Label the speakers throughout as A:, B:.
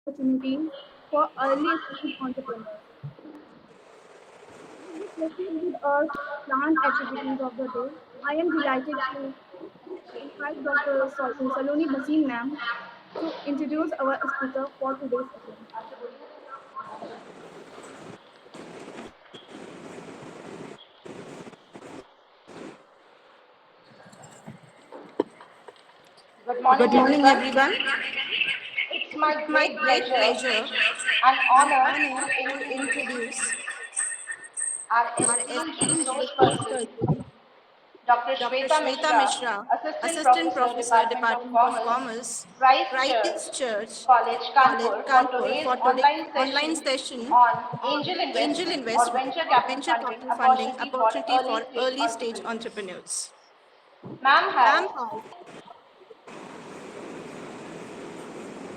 A: opportunities for early stage entrepreneurs. Let's proceed with our planned activities of the day. I am delighted to invite Dr. Saloni Basim ma'am to introduce our speaker for today's session.
B: Good
C: Good
B: morning,
C: morning,
B: everyone.
C: everyone.
B: It's my
C: It's my
B: great
C: great
B: pleasure
C: pleasure
B: and
C: and
B: honor
C: honor
B: to
C: to
B: introduce
C: introduce
B: our
C: our
B: esteemed
C: esteemed
B: resource
C: resource
B: person,
C: person,
B: Dr.
C: Dr.
B: Shweta
C: Shweta
B: Mishra,
C: Mishra,
B: Assistant
C: Assistant
B: Professor,
C: Professor,
B: Department of
C: Department of
B: Commerce,
C: Commerce,
B: Christ Church
C: Christ Church
B: College,
C: College,
B: Kanpur, for
C: Kanpur,
B: today's
C: for today's
B: online
C: online
B: session
C: session
B: on angel
C: on angel
B: investment or
C: investment
B: venture
C: or
B: capital
C: venture
B: funding
C: capital funding
B: opportunity for
C: opportunity
B: early
C: for
B: stage
C: early stage
B: entrepreneurs.
C: entrepreneurs.
B: Ma'am has
C: Ma'am has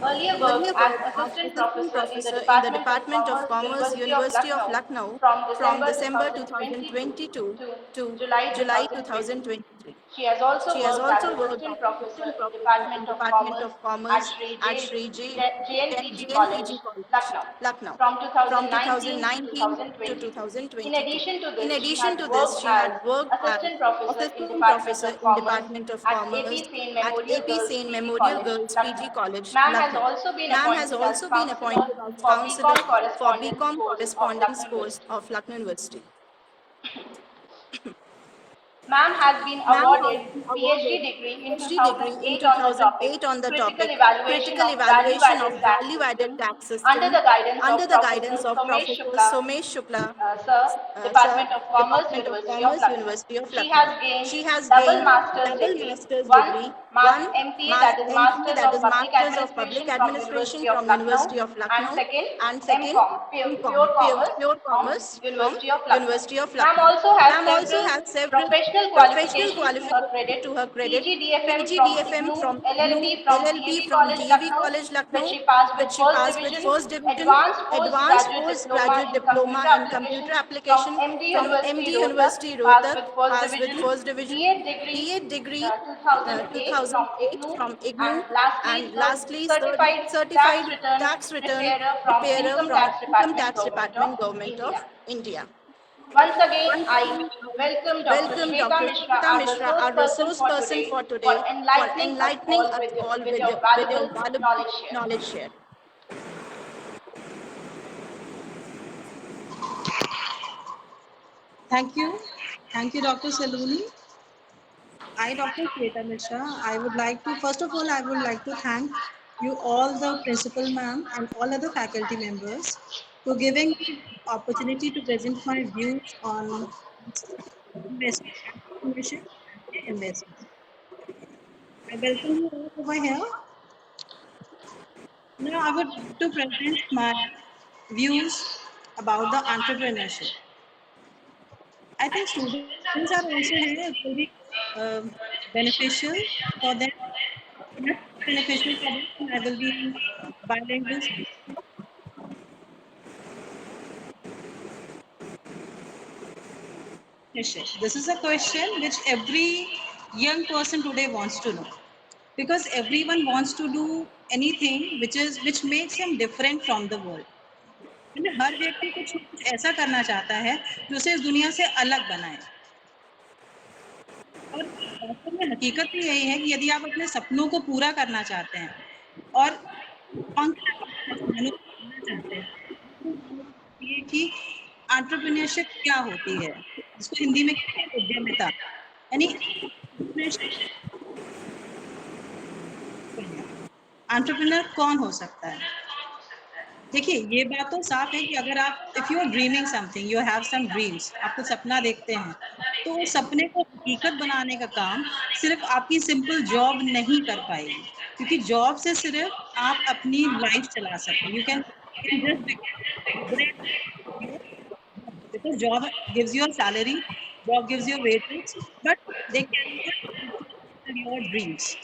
B: earlier worked
C: earlier
B: as
C: worked as
B: assistant
C: assistant
B: professor in the
C: professor in the
B: Department of
C: Department of
B: Commerce,
C: Commerce,
B: University of
C: University of
B: Lucknow
C: Lucknow
B: from
C: from
B: December
C: December
B: 2022
C: 2022
B: to
C: to
B: July
C: July
B: 2023.
C: 2023.
B: She has also
C: She has
B: worked as
C: also worked
B: assistant
C: as
B: professor
C: assistant
B: in
C: professor in
B: Department of
C: Department
B: Commerce
C: of
B: at
C: Commerce
B: Sri
C: at Sri J.
B: JNPG College,
C: JNPG College,
B: Lucknow
C: Lucknow,
B: from
C: from
B: 2019 to
C: 2019 to
B: 2022. In
C: 2022.
B: addition to
C: In
B: this, she
C: addition
B: had
C: to this,
B: worked
C: she
B: as
C: had worked as
B: assistant professor in
C: assistant
B: Department
C: professor
B: of
C: in
B: Commerce
C: Department of
B: at
C: Commerce
B: AP Saint
C: at
B: Memorial
C: AP
B: Girls
C: Saint
B: PG
C: Memorial
B: College,
C: Girls PG
B: Lucknow.
C: College,
B: Ma'am has
C: Lucknow.
B: also been
C: Ma'am has
B: appointed as
C: also been
B: counselor
C: appointed as
B: for
C: counselor
B: BCom
C: for
B: correspondence
C: BCom
B: course of
C: correspondence
B: Lucknow
C: course
B: University.
C: of Lucknow University.
B: Ma'am has been
C: Ma'am has
B: awarded
C: been
B: PhD
C: awarded
B: degree in
C: PhD degree in
B: 2008 on the topic
C: 2008 on the
B: Critical
C: topic
B: Evaluation
C: Critical
B: of
C: Evaluation of
B: Value-Added Tax
C: Value-Added
B: System
C: Tax
B: under
C: System
B: the guidance
C: under
B: of
C: the
B: Professor
C: guidance of
B: Somesh
C: Professor
B: Shukla,
C: Somesh Shukla,
B: Sir,
C: Sir,
B: Department of Commerce,
C: Department of
B: University of
C: Commerce,
B: Lucknow.
C: University of
B: She
C: Lucknow.
B: has gained
C: She has
B: double
C: gained
B: master's
C: double
B: degree,
C: master's
B: one
C: degree,
B: Mass
C: one
B: MPA that is
C: MPA
B: Masters
C: that
B: of
C: is
B: Public
C: Masters of Public
B: Administration from
C: Administration
B: University of
C: from
B: Lucknow,
C: University of
B: and
C: Lucknow,
B: second
C: and second
B: MCom,
C: MCom,
B: Pure Commerce
C: Pure
B: from
C: Commerce from
B: University of Lucknow.
C: University of
B: Ma'am
C: Lucknow.
B: also has
C: Ma'am also
B: several
C: has several
B: professional
C: professional
B: qualifications to her
C: qualifications
B: credit:
C: to her credit.
B: PGDFM from
C: PGDFM
B: IGNOU,
C: from IGNOU,
B: LLB from
C: LLB
B: DAV
C: from
B: College
C: DAV
B: Lucknow,
C: College
B: which
C: Lucknow,
B: she passed with
C: which she
B: first
C: passed with
B: division,
C: first division,
B: advanced
C: advanced
B: postgraduate diploma
C: postgraduate
B: in computer
C: diploma in
B: application
C: computer
B: from
C: application
B: MD
C: from
B: University
C: MD
B: Rohtak,
C: University
B: passed
C: Rohtak,
B: with first
C: passed with
B: division,
C: first division,
B: B.Ed degree
C: B.Ed degree
B: 2008 from
C: 2008
B: IGNOU,
C: from
B: and
C: IGNOU,
B: lastly,
C: and
B: third
C: lastly,
B: certified tax
C: certified
B: return
C: tax return
B: preparer from
C: preparer
B: Income
C: from
B: Tax
C: Income
B: Department,
C: Tax
B: Government of
C: Department, Government of
B: India.
C: India.
B: Once again,
C: Once
B: I
C: again,
B: welcome
C: I
B: Dr.
C: welcome
B: Shweta
C: Dr.
B: Mishra,
C: Shweta
B: our
C: Mishra,
B: resource
C: our
B: person
C: resource
B: for
C: person
B: today,
C: for
B: for
C: today, for
B: enlightening us
C: enlightening
B: all
C: us all
B: with your
C: with your
B: valuable
C: valuable
B: knowledge share.
C: knowledge share.
D: Thank you. Thank you, Dr. Saloni. I, Dr. Shweta Mishra, first of all, I would like to thank you all, the principal ma'am, and all other faculty members for giving me the opportunity to present my views on investment, entrepreneurship, and investment. I welcome you all over here. Now, I would like to present my views about the entrepreneurship. I think students are also here. It will be beneficial for them, much beneficial for them. And I will be bilingual. This is a question which every young person today wants to know, because everyone wants to do anything which makes him different from the world. यानी हर व्यक्ति कुछ न कुछ ऐसा करना चाहता है जो उसे इस दुनिया से अलग बनाए। और वास्तव में हकीकत तो यही है कि यदि आप अपने सपनों को पूरा करना चाहते हैं और पंख लगाकर आसमानों को छूना चाहते हैं, तो आपको ये कि एंटरप्रेन्योरशिप क्या होती है, जिसको हिंदी में कहते हैं उद्यमिता। यानी एंटरप्रेन्योर कौन हो सकता है? देखिए, ये बात तो साफ है कि अगर आप if you are dreaming something, you have some dreams, आप कुछ सपना देखते हैं, तो उस सपने को हकीकत बनाने का काम सिर्फ आपकी सिंपल जॉब नहीं कर पाएगी, क्योंकि जॉब से सिर्फ आप अपनी लाइफ चला सकते हैं। You can just because job gives you a salary, job gives you wages, but they cannot fulfill your dreams.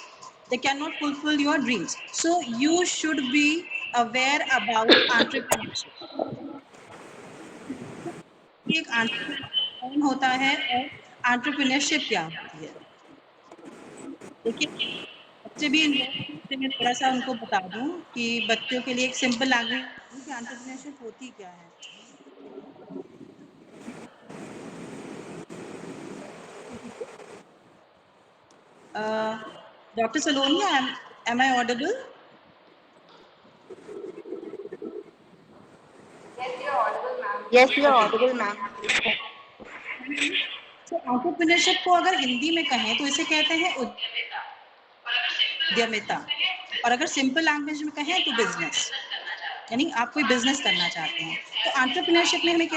D: They cannot fulfill your dreams. So you should be aware about entrepreneurship. कि एक entrepreneur कौन होता है और entrepreneurship क्या होती है? देखिए, से भी से मैं थोड़ा सा उनको बता दूं कि बच्चों के लिए एक सिंपल लैंग्वेज कि एंटरप्रेन्योरशिप होती क्या है। Doctor Saloni, am I audible?
B: Yes, you're
D: Okay.
B: audible, ma'am.
D: तो एंटरप्रेन्योरशिप को अगर हिंदी में कहें तो इसे कहते हैं उद्यमिता, और अगर सिंपल लैंग्वेज में कहें तो बिजनेस, यानी आप कोई बिजनेस करना चाहते हैं। तो एंटरप्रेन्योरशिप में हम एक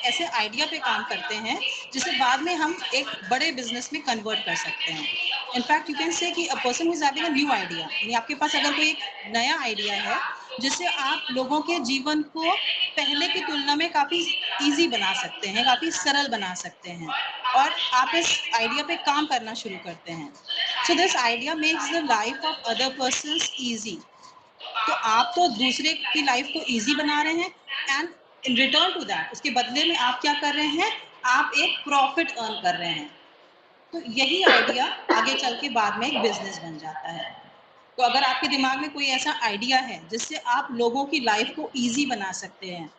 D: ऐसे आइडिया पे काम करते हैं जिसे बाद में हम एक बड़े बिजनेस में कन्वर्ट कर सकते हैं। इनफैक्ट यू कैन से कि a person who is having a new idea, यानी आपके पास अगर कोई एक नया आइडिया है जिससे आप लोगों के जीवन को पहले की तुलना में काफी इजी बना सकते हैं, काफी सरल बना सकते हैं, और आप इस आइडिया पे काम करना शुरू करते हैं। So this idea makes the life of other persons easy. तो आप तो दूसरे की लाइफ को इजी बना रहे हैं, and in return to that, उसके बदले में आप क्या कर रहे हैं, आप एक प्रॉफिट अर्न कर रहे हैं। तो यही आइडिया आगे चल के बाद में एक बिजनेस बन जाता है। तो अगर आपके दिमाग में कोई ऐसा आइडिया है जिससे आप लोगों की लाइफ को इजी बना सकते हैं,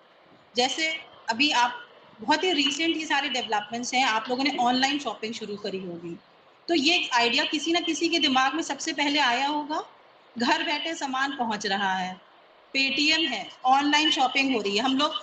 D: जैसे अभी आप बहुत ही रिसेंट ये सारे डेवलपमेंट्स हैं, आप लोगों ने ऑनलाइन शॉपिंग शुरू करी होगी, तो ये आइडिया किसी ना किसी के दिमाग में सबसे पहले आया होगा। घर बैठे सामान पहुंच रहा है, पेटीएम है, ऑनलाइन शॉपिंग हो रही है, हम लोग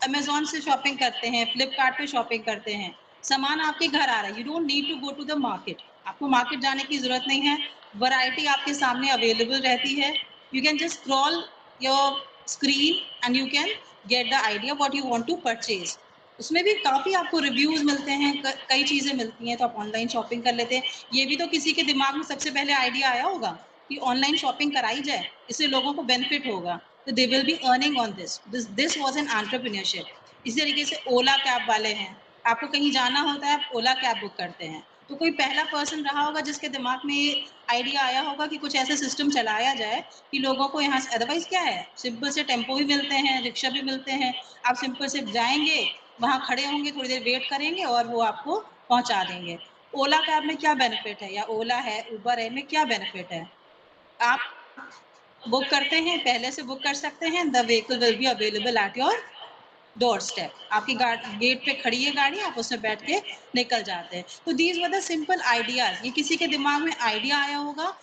D: अमेजोन से शॉपिंग करते हैं, फ्लिपकार्ट पे शॉपिंग करते हैं, सामान आपके घर आ रहा है। You don't need to go to the market, आपको मार्केट जाने की जरूरत नहीं है, वैरायटी आपके सामने अवेलेबल रहती है। You can just scroll your screen and you can get the idea what you want to purchase. उसमें भी काफ़ी आपको रिव्यूज़ मिलते हैं, कई चीज़ें मिलती हैं, तो आप ऑनलाइन शॉपिंग कर लेते हैं। ये भी तो किसी के दिमाग में सबसे पहले आइडिया आया होगा कि ऑनलाइन शॉपिंग कराई जाए, इससे लोगों को बेनिफिट होगा, तो दे will be earning on this was an entrepreneurship. इसी तरीके से ओला कैब वाले हैं, आपको कहीं जाना होता है, आप ओला कैब बुक करते हैं, तो कोई पहला पर्सन रहा होगा जिसके दिमाग में ये आइडिया आया होगा कि कुछ ऐसा सिस्टम चलाया जाए कि लोगों को यहाँ से, अदरवाइज क्या है, सिंपल से टेम्पो भी मिलते हैं, रिक्शा भी मिलते हैं, आप सिंपल से जाएंगे, वहाँ खड़े होंगे, थोड़ी देर वेट करेंगे और वो आपको पहुँचा देंगे। ओला कैब में क्या बेनिफिट है, या ओला है, उबर है, में क्या बेनिफिट है, आप बुक करते हैं, पहले से बुक कर सकते हैं, the vehicle will be available at your door step, आपकी गेट पे खड़ी है गाड़ी, आप उसमें बैठ के निकल जाते हैं। तो these were the simple ideas, ये किसी के दिमाग में आइडिया आया होगा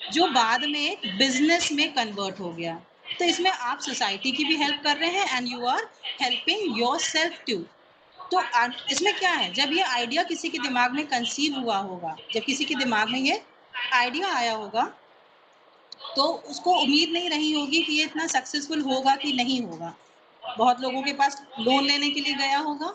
D: जो बाद में एक बिजनेस में कन्वर्ट हो गया। तो इसमें आप सोसाइटी की भी हेल्प कर रहे हैं and you are helping yourself too. तो इसमें क्या है, जब ये आइडिया किसी के दिमाग में कंसीव हुआ होगा, जब किसी के दिमाग में ये आइडिया आया होगा, तो उसको उम्मीद नहीं रही होगी कि ये इतना सक्सेसफुल होगा कि नहीं होगा। बहुत लोगों के पास लोन लेने के लिए गया होगा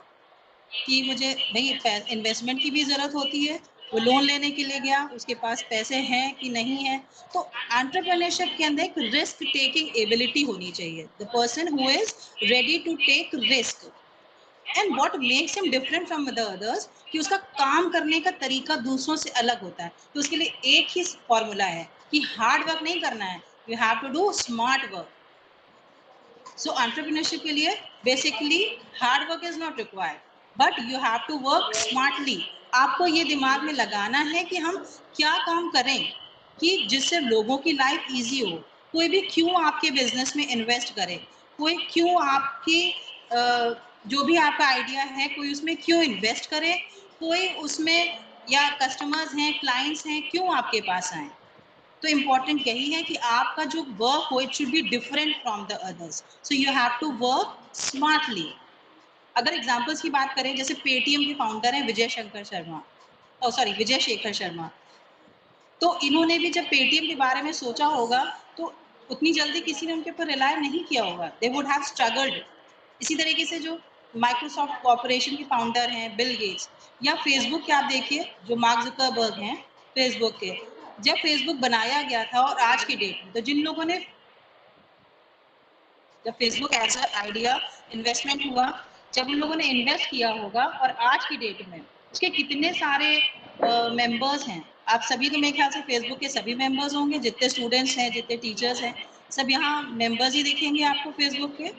D: कि मुझे भाई इन्वेस्टमेंट की भी ज़रूरत होती है, वो लोन लेने के लिए गया, उसके पास पैसे हैं कि नहीं है। तो एंटरप्रेन्योरशिप के अंदर एक रिस्क टेकिंग एबिलिटी होनी चाहिए, the person who is ready to take risk. And what makes him different from the others, कि उसका काम करने का तरीका दूसरों से अलग होता है। तो उसके लिए एक ही फॉर्मूला है कि हार्ड वर्क नहीं करना है, you have to do smart work. So entrepreneurship के लिए basically hard work is not required, but you have to work smartly. आपको ये दिमाग में लगाना है कि हम क्या काम करें कि जिससे लोगों की लाइफ इजी हो। कोई भी क्यों आपके बिजनेस में इन्वेस्ट करे, कोई क्यों आपकी जो भी आपका आइडिया है, कोई उसमें क्यों इन्वेस्ट करे, कोई उसमें, या कस्टमर्स हैं, क्लाइंट्स हैं, क्यों आपके पास आए। तो इम्पॉर्टेंट यही है कि आपका जो वर्क हो, it should be different from the others, so you have to work smartly. अगर एग्जांपल्स की बात करें, जैसे पेटीएम के फाउंडर हैं विजय शेखर शर्मा, तो इन्होंने भी जब पेटीएम के बारे में सोचा होगा, तो उतनी जल्दी किसी ने उनके ऊपर रिलाय नहीं किया होगा, दे वुड हैव स्ट्रगल्ड। इसी तरीके से जो माइक्रोसॉफ्ट कॉर्पोरेशन के फाउंडर हैं बिल गेट्स, या फेसबुक के आप देखिए जो मार्क जुकरबर्ग हैं फेसबुक के, जब फेसबुक बनाया गया था और आज की डेट में, तो जिन लोगों ने, जब Facebook as a idea investment हुआ, जब उन लोगों ने इन्वेस्ट किया होगा, और आज की डेट में उसके कितने सारे मेंबर्स हैं। आप सभी तो मेरे ख्याल से फेसबुक के सभी मेंबर्स होंगे, जितने स्टूडेंट्स हैं, जितने टीचर्स हैं, सब यहाँ मेंबर्स ही दिखेंगे आपको फेसबुक के।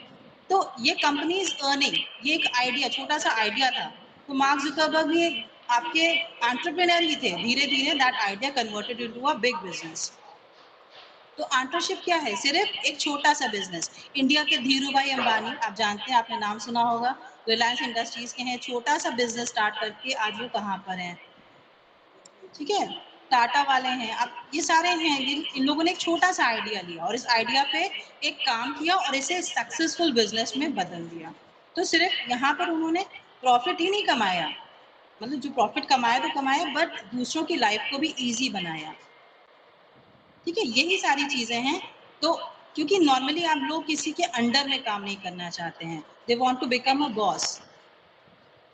D: तो ये कंपनी इज अर्निंग, ये एक आइडिया, छोटा सा आइडिया था, तो मार्क जुकरबर्ग भी एक आपके एंटरप्रेन्योर ही थे, धीरे धीरे that idea converted into a big business. तो एंटरप्रेन्योरशिप क्या है? सिर्फ एक छोटा सा बिजनेस। इंडिया के धीरू भाई अंबानी, आप जानते हैं, आपने नाम सुना होगा, रिलायंस इंडस्ट्रीज के हैं, छोटा सा बिजनेस स्टार्ट करके आज वो कहाँ पर हैं, ठीक है। टाटा वाले हैं, अब ये सारे हैं, इन लोगों ने एक छोटा सा आइडिया लिया और इस आइडिया पे एक काम किया और इसे सक्सेसफुल बिजनेस में बदल दिया। तो सिर्फ यहाँ पर उन्होंने प्रॉफिट ही नहीं कमाया, मतलब जो प्रॉफिट कमाया तो कमाया, बट दूसरों की लाइफ को भी इजी बनाया, ठीक है। यही सारी चीजें हैं। तो क्योंकि नॉर्मली आप लोग किसी के अंडर में काम नहीं करना चाहते हैं, they want to become a boss.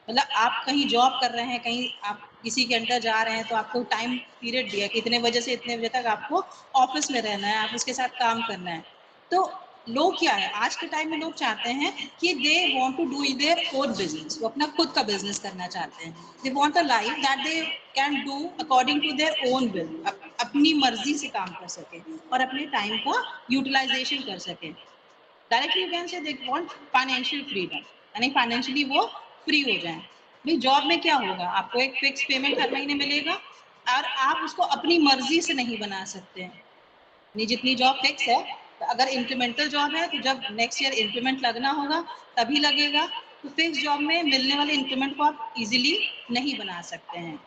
D: मतलब आप कहीं जॉब कर रहे हैं, कहीं आप किसी के अंडर जा रहे हैं, तो आपको टाइम पीरियड दिया कि इतने बजे से इतने बजे तक आपको ऑफिस में रहना है, आप उसके साथ काम करना है। तो लोग क्या है, आज के टाइम में लोग चाहते हैं कि they want to do their own business, वो अपना खुद का बिजनेस करना चाहते हैं। They want a life that they can do according to their own will, अपनी मर्जी से काम कर सके और अपने टाइम का यूटिलाइजेशन कर सके। Directly you can say they want financial freedom, यानी फाइनेंशियली वो फ्री हो जाएं। भाई जॉब में क्या होगा, आपको एक फिक्स पेमेंट हर महीने मिलेगा और आप उसको अपनी मर्जी से नहीं बना सकते हैं। नहीं, जितनी जॉब फिक्स है, तो अगर इंक्रीमेंटल जॉब है तो जब नेक्स्ट ईयर इंक्रीमेंट लगना होगा तभी लगेगा। तो फिक्स जॉब में मिलने वाले इंक्रीमेंट को आप इजीली नहीं बना सकते हैं।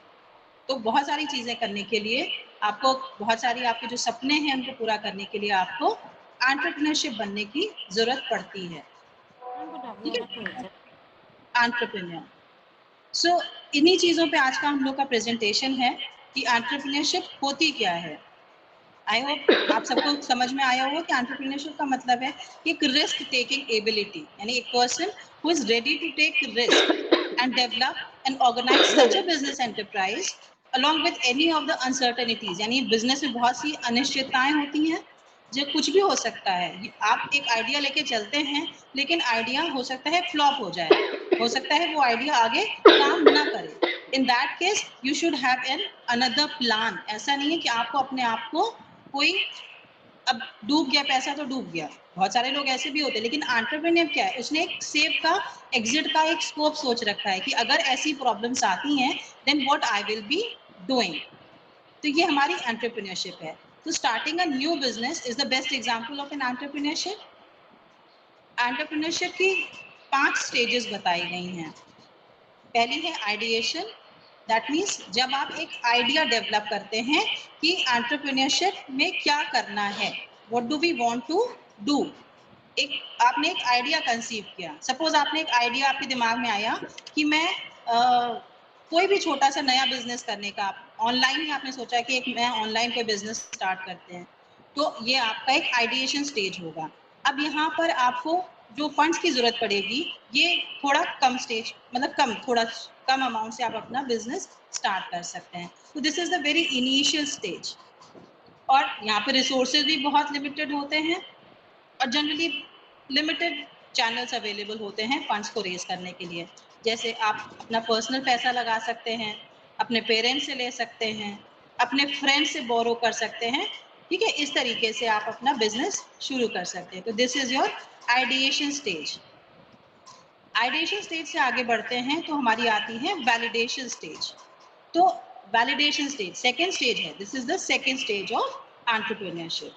D: तो बहुत सारी चीजें करने के लिए आपको, बहुत सारी आपके जो सपने हैं उनको पूरा करने के लिए आपको एंटरप्रेन्योरशिप बनने की जरूरत पड़ती है, ठीक है, एंटरप्रेन्योर। सो इन्हीं चीजों पे आज का हम लोग का प्रेजेंटेशन है कि एंटरप्रेन्योरशिप होती क्या है। आई होप आप सबको समझ में आया होगा कि एंटरप्रेन्योरशिप का मतलब है कि एक रिस्क टेकिंग एबिलिटी, यानी एक person who is ready to take risk and develop and organise such a business enterprise along with any of the uncertainties, यानी बिजनेस में बहुत सी अनिश्चितताएं होती हैं, जो कुछ भी हो सकता है। आप एक आइडिया लेके चलते हैं, लेकिन आइडिया हो सकता है फ्लॉप हो जाए, हो सकता है वो आइडिया आगे काम ना करे। In that case you should have an another plan. ऐसा नहीं है कि आपको अपने आप को कोई, अब डूब गया पैसा तो डूब गया, बहुत सारे लोग ऐसे भी होते हैं, लेकिन एंटरप्रेन्योर क्या है, उसने एक सेव का, एग्जिट का एक स्कोप सोच रखा है कि अगर ऐसी प्रॉब्लम्स आती हैं then what I will be doing. तो ये हमारी एंटरप्रेन्योरशिप है। तो starting a new business is the best example of an entrepreneurship. Entrepreneurship की 5 स्टेजेस बताई गई हैं। पहली है आइडिएशन, दैट मीन्स जब आप एक आइडिया डेवलप करते हैं कि एंटरप्रेन्योरशिप में क्या करना है, what do we want to do. एक आपने एक आइडिया कंसीव किया, सपोज आपने एक आइडिया आपके दिमाग में आया कि मैं कोई भी छोटा सा नया बिजनेस करने का, ऑनलाइन ही आपने सोचा कि एक मैं ऑनलाइन कोई बिजनेस स्टार्ट करते हैं, तो ये आपका एक आइडिएशन स्टेज होगा। अब यहाँ पर आपको जो फंड्स की जरूरत पड़ेगी, ये थोड़ा कम स्टेज, मतलब कम, थोड़ा कम अमाउंट से आप अपना बिजनेस स्टार्ट कर सकते हैं। तो this is the very initial stage. और यहाँ पे रिसोर्सेज भी बहुत लिमिटेड होते हैं और जनरली लिमिटेड चैनल्स अवेलेबल होते हैं फंड्स को रेज करने के लिए। जैसे आप अपना पर्सनल पैसा लगा सकते हैं, अपने पेरेंट्स से ले सकते हैं, अपने फ्रेंड्स से बोरो कर सकते हैं, ठीक है। इस तरीके से आप अपना बिजनेस शुरू कर सकते हैं। तो this is your ideation stage. Ideation stage से आगे बढ़ते हैं तो हमारी आती है वैलिडेशन स्टेज। तो वैलिडेशन स्टेज सेकेंड स्टेज है, this is the second stage of entrepreneurship.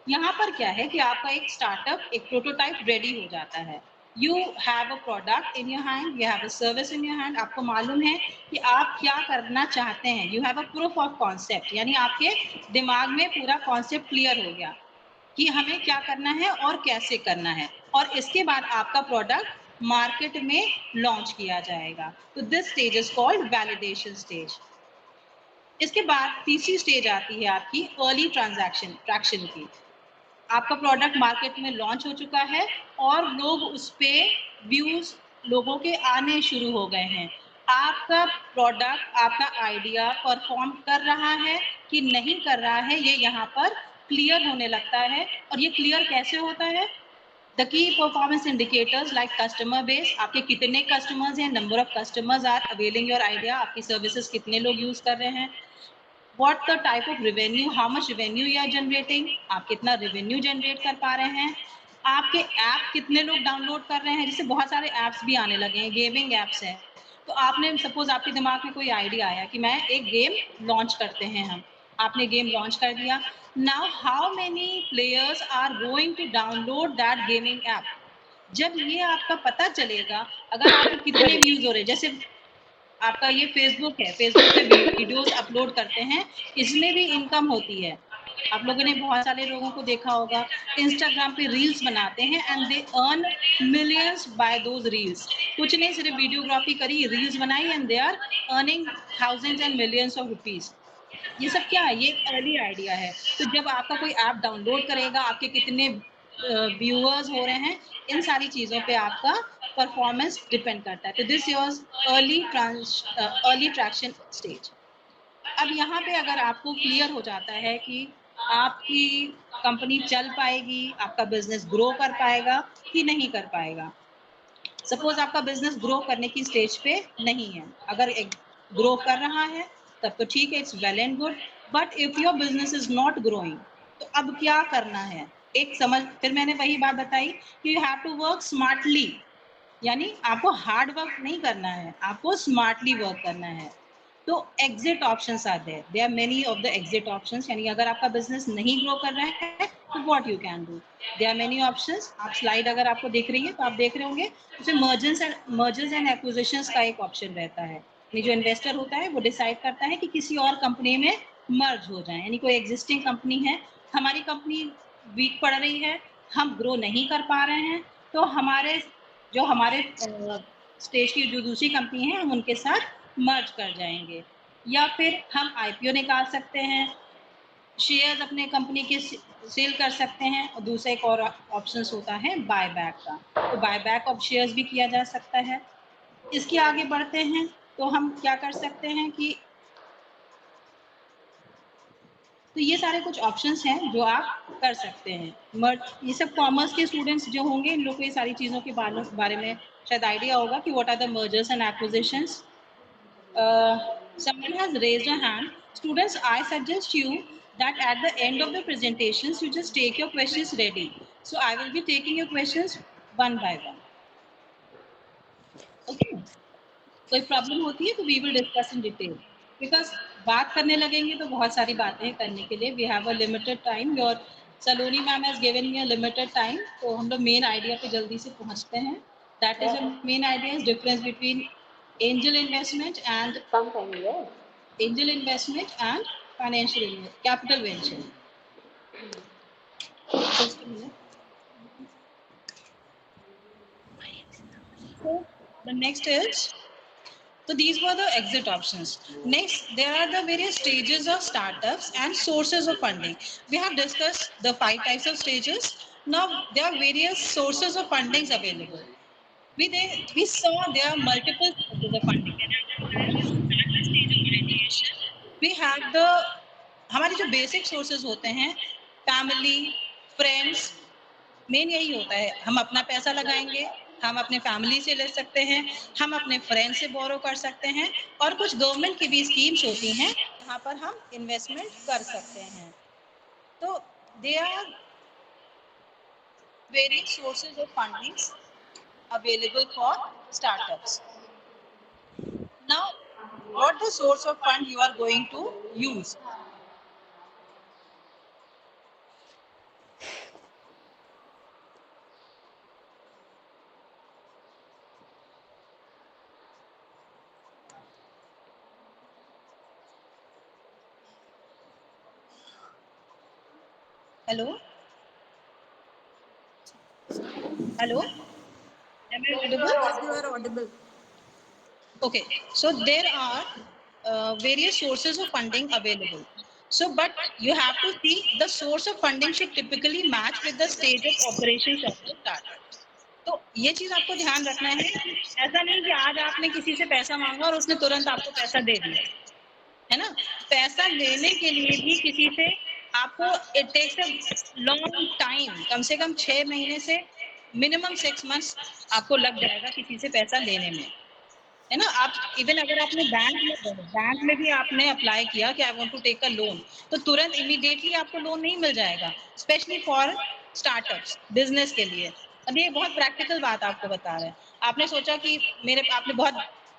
D: यहाँ पर क्या है कि आपका एक स्टार्टअप, एक प्रोटोटाइप रेडी हो जाता है। You have a product in your hand, you have a service in your hand, आपको मालूम है कि आप क्या करना चाहते हैं। You have a proof of concept, यानी आपके दिमाग में पूरा कॉन्सेप्ट क्लियर हो गया कि हमें क्या करना है और कैसे करना है, और इसके बाद आपका प्रोडक्ट मार्केट में लॉन्च किया जाएगा। तो this stage is called validation stage. इसके बाद तीसरी स्टेज आती है आपकी अर्ली ट्रैक्शन की। आपका प्रोडक्ट मार्केट में लॉन्च हो चुका है और लोग उस पे व्यूज लोगों के आने शुरू हो गए हैं। आपका प्रोडक्ट, आपका आइडिया परफॉर्म कर रहा है कि नहीं कर रहा है, ये यहाँ पर क्लियर होने लगता है। और ये क्लियर कैसे होता है? The key performance indicators like customer base, आपके कितने कस्टमर्स हैं, number of customers are availing your idea, आपकी सर्विसेज कितने लोग यूज कर रहे हैं, what the type of revenue, how much revenue you are generating, आप कितना revenue generate कर पा रहे हैं, आपके ऐप कितने लोग डाउनलोड कर रहे हैं। जैसे बहुत सारे ऐप्स भी आने लगे हैं, गेमिंग ऐप्स हैं, तो आपने सपोज आपके दिमाग में कोई आइडिया आया कि मैं एक गेम लॉन्च करते हैं हम, आपने गेम लॉन्च कर दिया। Now how many players are going to download that gaming app? जब ये आपका पता चलेगा, अगर आपके कितने व्यूज हो रहे हैं, जैसे आपका ये फेसबुक है, फेसबुक पे वीडियोस अपलोड करते हैं, इसमें भी इनकम होती है। आप लोगों ने बहुत सारे लोगों को देखा होगा, इंस्टाग्राम पे रील्स बनाते हैं and they earn millions by those reels. कुछ नहीं, सिर्फ वीडियोग्राफी करी, रील्स बनाई and they are earning thousands and millions of rupees. ये सब क्या है? ये एक अर्ली आइडिया है। तो जब आपका कोई ऐप डाउनलोड करेगा, आपके कितने व्यूअर्स हो रहे हैं, इन सारी चीज़ों पे आपका परफॉर्मेंस डिपेंड करता है। तो this yours early traction stage. अब यहाँ पे अगर आपको क्लियर हो जाता है कि आपकी कंपनी चल पाएगी, आपका बिजनेस ग्रो कर पाएगा कि नहीं कर पाएगा। सपोज आपका बिजनेस ग्रो करने की स्टेज पे नहीं है, अगर ग्रो कर रहा है तब तो ठीक है, it's well and good. But if your business is not growing, तो अब क्या करना है? एक समझ, फिर मैंने वही बात बताई कि you have to work smartly, यानी आपको हार्ड वर्क नहीं करना है, आपको स्मार्टली वर्क करना है। तो exit options are there are many of the exit options, यानी अगर आपका बिजनेस नहीं ग्रो कर रहा है तो what you can do, there are many options. आप स्लाइड अगर आपको देख रही है तो आप देख रहे होंगे उसमें मर्जर्स एंड एक्विजिशंस का एक ऑप्शन रहता है, यानी जो इन्वेस्टर होता है वो डिसाइड करता है कि किसी और कंपनी में मर्ज हो जाए, यानी कोई एग्जिस्टिंग कंपनी है, हमारी कंपनी वीक पड़ रही है, हम ग्रो नहीं कर पा रहे हैं, तो हमारे स्टेज की जो दूसरी कंपनी है हम उनके साथ मर्ज कर जाएंगे। या फिर हम आईपीओ निकाल सकते हैं, शेयर्स अपने कंपनी के सेल कर सकते हैं, और दूसरा एक और ऑप्शन होता है बाय बैक का, तो बाय बैक ऑफ शेयर्स भी किया जा सकता है। इसके आगे बढ़ते हैं तो हम क्या कर सकते हैं कि तो ये सारे कुछ ऑप्शंस हैं जो आप कर सकते हैं। ये सब कॉमर्स के स्टूडेंट्स जो होंगे, इन लोग को ये सारी चीज़ों के बारे में शायद आइडिया होगा कि what are the mergers and acquisitions. Someone has raised a hand. Students, I suggest you that at the end of the presentations, you just take your questions ready. So I will be taking your questions one by one. Okay? कोई problem होती है तो we will discuss in detail. Because बात करने लगेंगे तो बहुत सारी बातें करने के लिए we have a limited time. Your Saloni ma'am has given me a limited time. तो हम लोग main idea पे जल्दी से पहुँचते हैं. That is the main idea is difference between angel investment and financial capital venture. Just a minute. So the next is, so these were the exit options. Next, there are the various stages of startups and sources of funding. We have discussed the 5 types of stages. Now there are various sources of fundings available. We saw there are multiple sources of funding. We have the हमारे जो basic sources होते हैं, family, friends, main यही होता है, हम अपना पैसा लगाएंगे, हम अपने फैमिली से ले सकते हैं, हम अपने फ्रेंड से बोरो कर सकते हैं, और कुछ गवर्नमेंट की भी स्कीम्स होती हैं जहाँ पर हम इन्वेस्टमेंट कर सकते हैं। तो they are various sources of fundings available for startups. Now, what the source of fund you are going to use? Hello? Hello? Am I audible?
C: Yes, you are audible.
D: Okay, so there are various sources of funding available. So, but you have to see the source of funding should typically match with the stage of operations of the startup. तो ये चीज आपको ध्यान रखना है, ऐसा नहीं कि आज आपने किसी से पैसा मांगा और उसने तुरंत आपको पैसा दे दिया, है ना? पैसा लेने के लिए भी किसी से आपको it takes a long time, कम से कम 6 महीने से मिनिमम 6 मंथ्स आपको लग जाएगा किसी से पैसा लेने में, है ना? आप इवन अगर आपने बैंक में भी आपने अप्लाई किया कि I want to take a loan, तो तुरंत इमीडिएटली आपको लोन नहीं मिल जाएगा, स्पेशली फॉर स्टार्टअप्स, बिजनेस के लिए। अब ये बहुत प्रैक्टिकल बात आपको बता रहे हैं। आपने सोचा कि आपने बहुत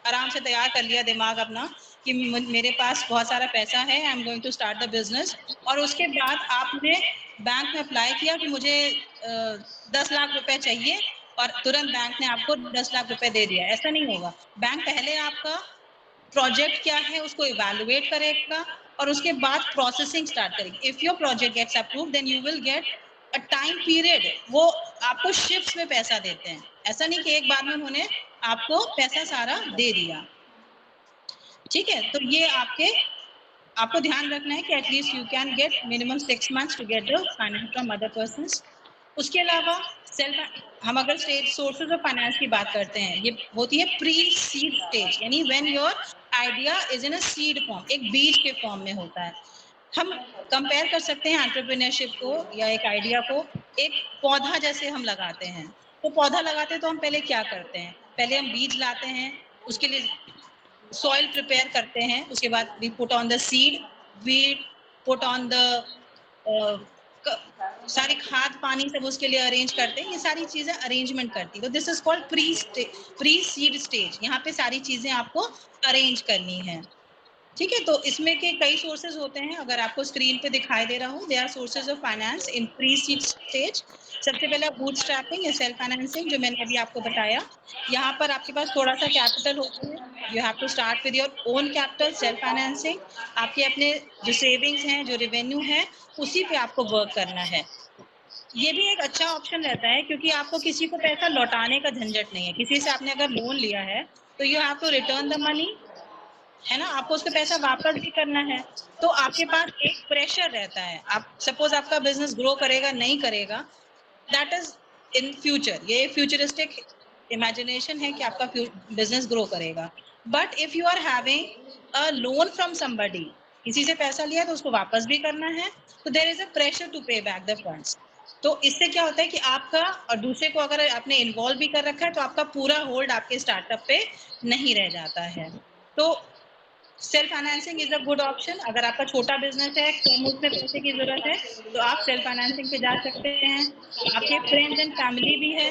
D: आराम से तैयार कर लिया दिमाग अपना कि मेरे पास बहुत सारा पैसा है, I am going to start the business, और उसके बाद आपने बैंक में अप्लाई किया कि मुझे 10 लाख रुपए चाहिए और तुरंत बैंक ने आपको 10 लाख रुपए दे दिया, ऐसा नहीं होगा। बैंक पहले आपका प्रोजेक्ट क्या है उसको इवैल्यूएट करेगा और उसके बाद प्रोसेसिंग स्टार्ट करेगी। If your project gets approved then you will get a time period, वो आपको शिफ्ट्स में पैसा देते हैं, ऐसा नहीं कि एक बार में उन्होंने आपको पैसा सारा दे दिया। ठीक है, तो ये आपको ध्यान रखना है कि at least you can get minimum 6 months to get the finance from other persons. उसके अलावा हम अगर सोर्सेज ऑफ फाइनेंस की बात करते हैं, ये होती है प्री सीड स्टेज, यानी when your idea is in a seed form, एक बीज के फॉर्म में होता है। हम कंपेयर कर सकते हैं एंटरप्रेन्योरशिप को या एक आइडिया को एक पौधा जैसे हम लगाते हैं। तो पौधा लगाते तो हम पहले क्या करते हैं, पहले हम बीज लाते हैं, उसके लिए सॉइल प्रिपेयर करते हैं, उसके बाद we put on the seed, we put on the सारी खाद पानी सब उसके लिए अरेंज करते हैं, ये सारी चीजें अरेंजमेंट करती है। तो this is called pre seed stage, यहाँ पे सारी चीजें आपको अरेंज करनी है। ठीक है, तो इसमें के कई सोर्सेज होते हैं, अगर आपको स्क्रीन पे दिखाई दे रहा हो, they are sources of finance in pre seed stage. सबसे पहले बूटस्ट्रैपिंग या सेल्फ फाइनेंसिंग, जो मैंने अभी आपको बताया। यहाँ पर आपके पास थोड़ा सा कैपिटल होता है, you have to start with your own capital, self financing. आपके अपने जो सेविंग्स हैं, जो रेवेन्यू है, उसी पे आपको वर्क करना है। ये भी एक अच्छा ऑप्शन रहता है क्योंकि आपको किसी को पैसा लौटाने का झंझट नहीं है। किसी से आपने अगर लोन लिया है तो you have to return the money, है ना, आपको उसका पैसा वापस भी करना है। तो आपके पास एक प्रेशर रहता है, आप सपोज आपका बिजनेस ग्रो करेगा नहीं करेगा, दैट इज इन फ्यूचर, ये फ्यूचरिस्टिक इमेजिनेशन है कि आपका बिजनेस ग्रो करेगा। But if you are having a loan from somebody, किसी से पैसा लिया तो उसको वापस भी करना है, तो there is a pressure to pay back the funds. तो इससे क्या होता है कि आपका और दूसरे को अगर आपने इन्वॉल्व भी कर रखा है तो आपका पूरा होल्ड आपके स्टार्टअप पे नहीं रह जाता है। तो self financing is a good option. अगर आपका छोटा बिजनेस है, कम उसमें पैसे की जरूरत है, तो आप सेल्फ फाइनेंसिंग पे जा सकते हैं। आपके फ्रेंड्स एंड फैमिली भी है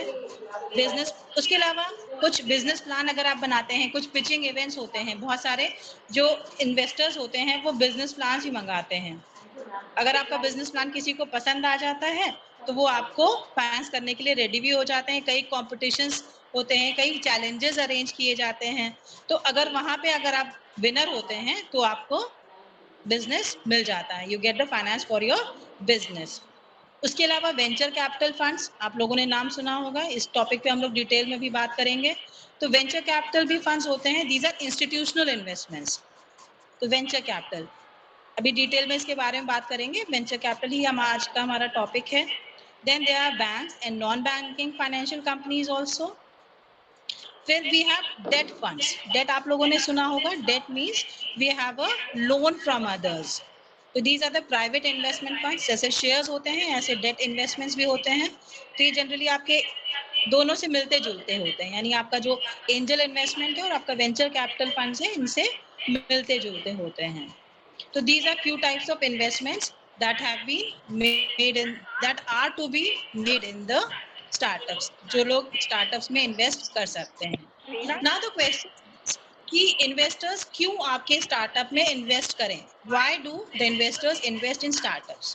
D: बिजनेस। उसके अलावा कुछ बिजनेस प्लान अगर आप बनाते हैं, कुछ पिचिंग इवेंट्स होते हैं, बहुत सारे जो इन्वेस्टर्स होते हैं वो बिजनेस प्लान ही मंगाते हैं। अगर आपका बिजनेस प्लान किसी को पसंद आ जाता है तो वो आपको फाइनेंस करने के लिए रेडी भी हो जाते हैं। कई कॉम्पिटिशन्स होते हैं, कई चैलेंजेस अरेंज किए जाते हैं। तो अगर वहां पे अगर आप विनर होते हैं तो आपको बिजनेस मिल जाता है, you get the finance for your business. उसके अलावा वेंचर कैपिटल फंड्स, आप लोगों ने नाम सुना होगा, इस टॉपिक पे हम लोग डिटेल में भी बात करेंगे। तो वेंचर कैपिटल भी फंड्स होते हैं, दीज आर इंस्टीट्यूशनल इन्वेस्टमेंट्स। तो वेंचर कैपिटल अभी डिटेल में इसके बारे में बात करेंगे, वेंचर कैपिटल ही हम आज का हमारा टॉपिक है। Then there are banks and non banking financial companies also. फिर we have debt funds. Debt आप लोगों ने सुना होगा, debt means we have a loan from others. तो these are the private investment funds, जैसे शेयर्स होते हैं ऐसे डेट इन्वेस्टमेंट्स भी होते हैं। तो ये जनरली आपके दोनों से मिलते जुलते होते हैं, यानी आपका जो एंजल इन्वेस्टमेंट है और आपका वेंचर कैपिटल फंड्स है, इनसे मिलते जुलते होते हैं। So these are few types of investments that have been made in, that are to be made in the startups, जो लोग startups में invest कर सकते हैं। Now the question कि investors क्यों आपके startup में invest करें? Why do the investors invest in startups?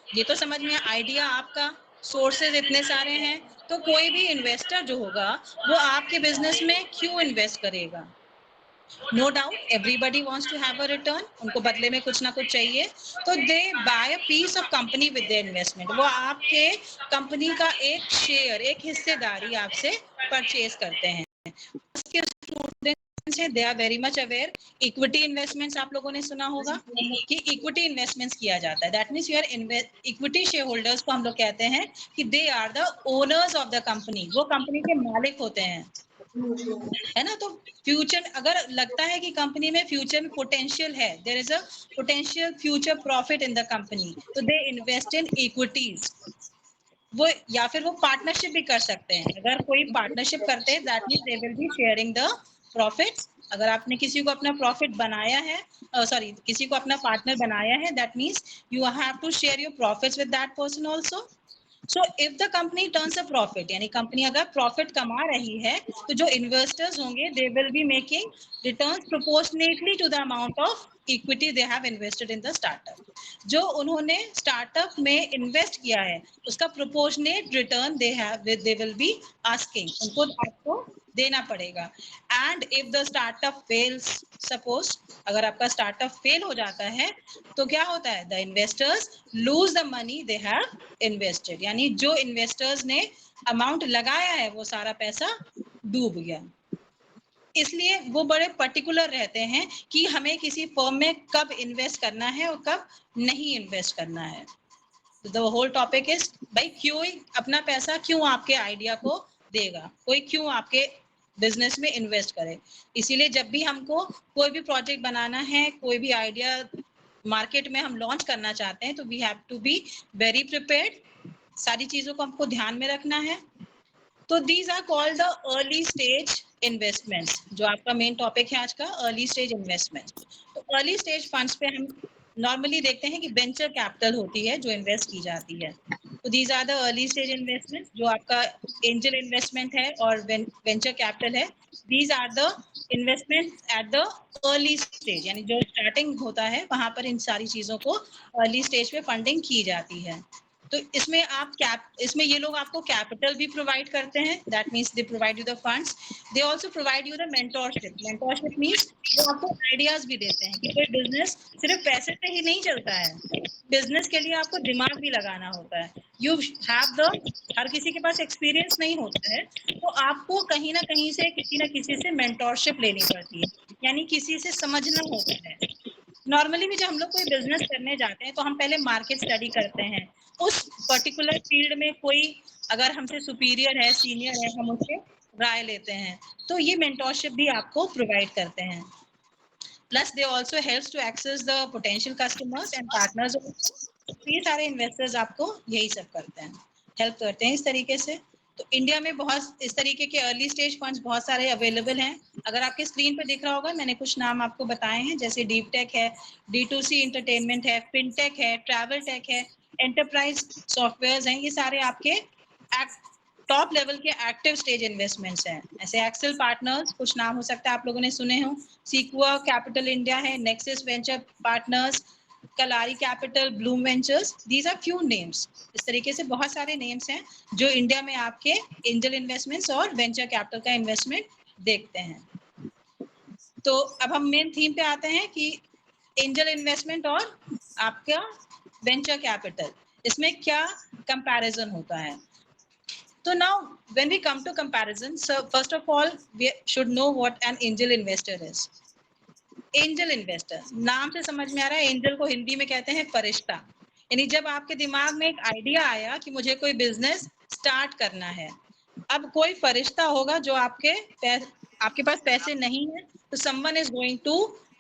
D: ये तो समझ में आइडिया, आपका सोर्सेज इतने सारे हैं, तो कोई भी इन्वेस्टर जो होगा वो आपके बिजनेस में क्यों इन्वेस्ट करेगा? No doubt everybody wants to have a return, उनको बदले में कुछ ना कुछ चाहिए, तो they buy a piece of company with their investment. वो आपके कंपनी का एक शेयर, एक हिस्सेदारी आपसे परचेज करते हैं। उसके स्टूडेंट्स हैं, they are very much aware. Equity investments आप लोगों ने सुना होगा कि इक्विटी इन्वेस्टमेंट्स किया जाता है, that means you are equity share holders को हम लोग कहते हैं कि they are the owners of the company, वो कंपनी के मालिक होते हैं, है ना। तो फ्यूचर अगर लगता है कि कंपनी में फ्यूचर में पोटेंशियल है, there is a potential future profit in the company, तो दे इन्वेस्ट इन इक्विटीज। वो या फिर वो पार्टनरशिप भी कर सकते हैं। अगर कोई पार्टनरशिप करते हैं that means they will be sharing the profits. अगर आपने किसी को अपना प्रॉफिट बनाया है, सॉरी किसी को अपना पार्टनर बनाया है, that means you have to share your profits with that person also. So if the company turns a profit, यानी कंपनी अगर प्रॉफिट कमा रही है, तो जो इन्वेस्टर्स होंगे they will be making returns proportionately to the amount of equity they have invested in the startup. जो उन्होंने स्टार्टअप में इन्वेस्ट किया है उसका proportionate return they will be asking, उनको आपको देना पड़ेगा। And if the startup fails, suppose अगर आपका स्टार्टअप फेल हो जाता है तो क्या होता है, the investors lose the money they have invested, यानी जो इन्वेस्टर्स ने अमाउंट लगाया है वो सारा पैसा डूब गया। इसलिए वो बड़े पर्टिकुलर रहते हैं कि हमें किसी फर्म में कब इन्वेस्ट करना है और कब नहीं इन्वेस्ट करना है। द होल टॉपिक इज भाई क्यों अपना पैसा क्यों आपके आइडिया को देगा, कोई क्यों आपके बिजनेस में इन्वेस्ट करे। इसीलिए जब भी हमको कोई भी प्रोजेक्ट बनाना है, कोई भी आइडिया मार्केट में हम लॉन्च करना चाहते हैं, तो we have to be very prepared, सारी चीजों को हमको ध्यान में रखना है। तो these are called the early stage investments, जो आपका मेन टॉपिक है आज का, अर्ली स्टेज इन्वेस्टमेंट। तो अर्ली स्टेज फंड्स पे हम नॉर्मली देखते हैं कि वेंचर कैपिटल होती है जो इन्वेस्ट की जाती है। तो these are the early stage investment, जो आपका एंजल इन्वेस्टमेंट है और वेंचर कैपिटल है। These are the investment at the early stage, यानी जो स्टार्टिंग होता है वहां पर इन सारी चीजों को अर्ली स्टेज पे फंडिंग की जाती है। तो इसमें इसमें ये लोग आपको कैपिटल भी प्रोवाइड करते हैं, that means they provide you the funds. They also provide you the mentorship. Mentorship means वो आपको आइडियाज भी देते हैं कि कोई बिजनेस सिर्फ पैसे से ही नहीं चलता है, बिजनेस के लिए आपको दिमाग भी लगाना होता है। यू हैव द, हर किसी के पास एक्सपीरियंस नहीं होता है, तो आपको कहीं ना कहीं से किसी ना किसी से मेंटोरशिप लेनी पड़ती है, यानी किसी से समझना होता है। नॉर्मली भी जब हम लोग कोई बिजनेस करने जाते हैं तो हम पहले मार्केट स्टडी करते हैं, उस पर्टिकुलर फील्ड में कोई अगर हमसे सुपीरियर है, सीनियर है, हम उससे राय लेते हैं। तो ये मेंटोरशिप भी आपको प्रोवाइड करते हैं। Plus they also helps to access the potential customers and partners. ये सारे इन्वेस्टर्स आपको यही सब करते हैं, हेल्प करते हैं इस तरीके से। तो इंडिया में बहुत इस तरीके के अर्ली स्टेज फंड्स बहुत सारे अवेलेबल हैं। अगर आपके स्क्रीन पर दिख रहा होगा, मैंने कुछ नाम आपको बताए हैं, जैसे डीप टेक है, D2C एंटरटेनमेंट है, फिनटेक है, ट्रैवल टेक है, एंटरप्राइज सॉफ्टवेयर्स हैं। ये सारे आपके टॉप लेवल के एक्टिव स्टेज इन्वेस्टमेंट्स हैं। ऐसे एक्सेल पार्टनर्स, कुछ नाम हो सकता है आप लोगों ने सुने हो, सीक्वा कैपिटल इंडिया है, Nexus Venture Partners, Kalaari Capital, Blume Ventures, these are few names. इस तरीके से बहुत सारे नेम्स हैं जो इंडिया में आपके एंजल इन्वेस्टमेंट्स और वेंचर कैपिटल का इन्वेस्टमेंट देखते हैं। तो अब हम मेन थीम पे आते हैं कि एंजल इन्वेस्टमेंट और आपका वेंचर कैपिटल, इसमें क्या कंपैरिजन होता है। So now when we come to comparison, so first of all we should know what an angel investor is. Angel investor, नाम से समझ में आ रहा है, एंजल को हिंदी में कहते हैं फरिश्ता। यानी जब आपके दिमाग में एक आइडिया आया कि मुझे कोई बिजनेस स्टार्ट करना है, अब कोई फरिश्ता होगा जो आपके पास पैसे नहीं है, तो someone is going to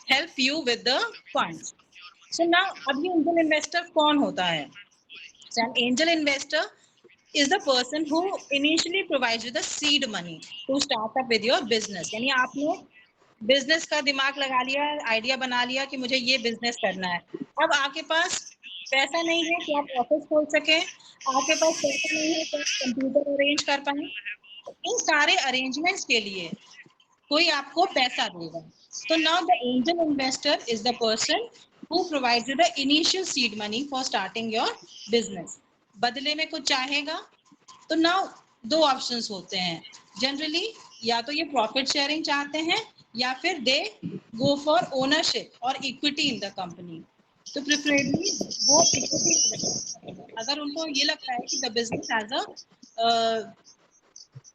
D: help you with the funds. So now अब ये एंजल इन्वेस्टर कौन होता है? So an angel investor is the person who initially provides you the seed money to start up with your business. यानी आपने business का दिमाग लगा लिया, आइडिया बना लिया कि मुझे ये बिजनेस करना है। अब आपके पास पैसा नहीं है कि आप ऑफिस खोल सके, आपके पास पैसा नहीं है कि आप कंप्यूटर अरेंज कर पाए, इन सारे अरेंजमेंट्स के लिए कोई आपको पैसा देगा। तो now the angel investor is the person who provides you the initial seed money for starting your business. बदले में कुछ चाहेगा, तो नाउ दो ऑप्शंस होते हैं जनरली, या तो ये प्रॉफिट शेयरिंग चाहते हैं या फिर दे गो फॉर ओनरशिप और इक्विटी इन द कंपनी। तो प्रेफरेबली वो इक्विटी, अगर उनको ये लगता है कि the business has a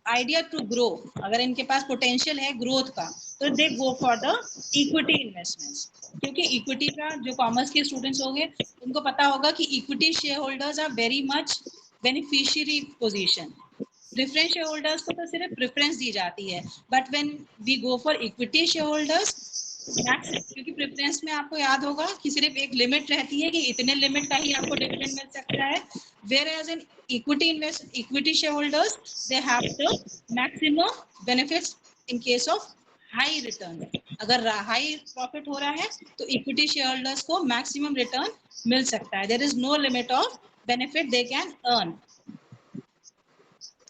D: idea to grow, अगर इनके पास पोटेंशियल है ग्रोथ का, तो they go for the equity investments. क्योंकि इक्विटी का जो कॉमर्स के स्टूडेंट्स होंगे उनको पता होगा कि equity share holders are very much beneficiary position. Preference share holders को तो सिर्फ प्रेफरेंस दी जाती है, but when we go for equity share holders, क्योंकि प्रेफरेंस में आपको याद होगा कि सिर्फ एक लिमिट रहती है कि इतने लिमिट का ही आपको डिविडेंड मिल सकता है, whereas in equity shareholders they have the maximum benefits in case of high return। अगर हाई प्रॉफिट हो रहा है तो इक्विटी शेयर होल्डर्स को मैक्सिमम रिटर्न मिल सकता है, there is no limit of benefit they can earn.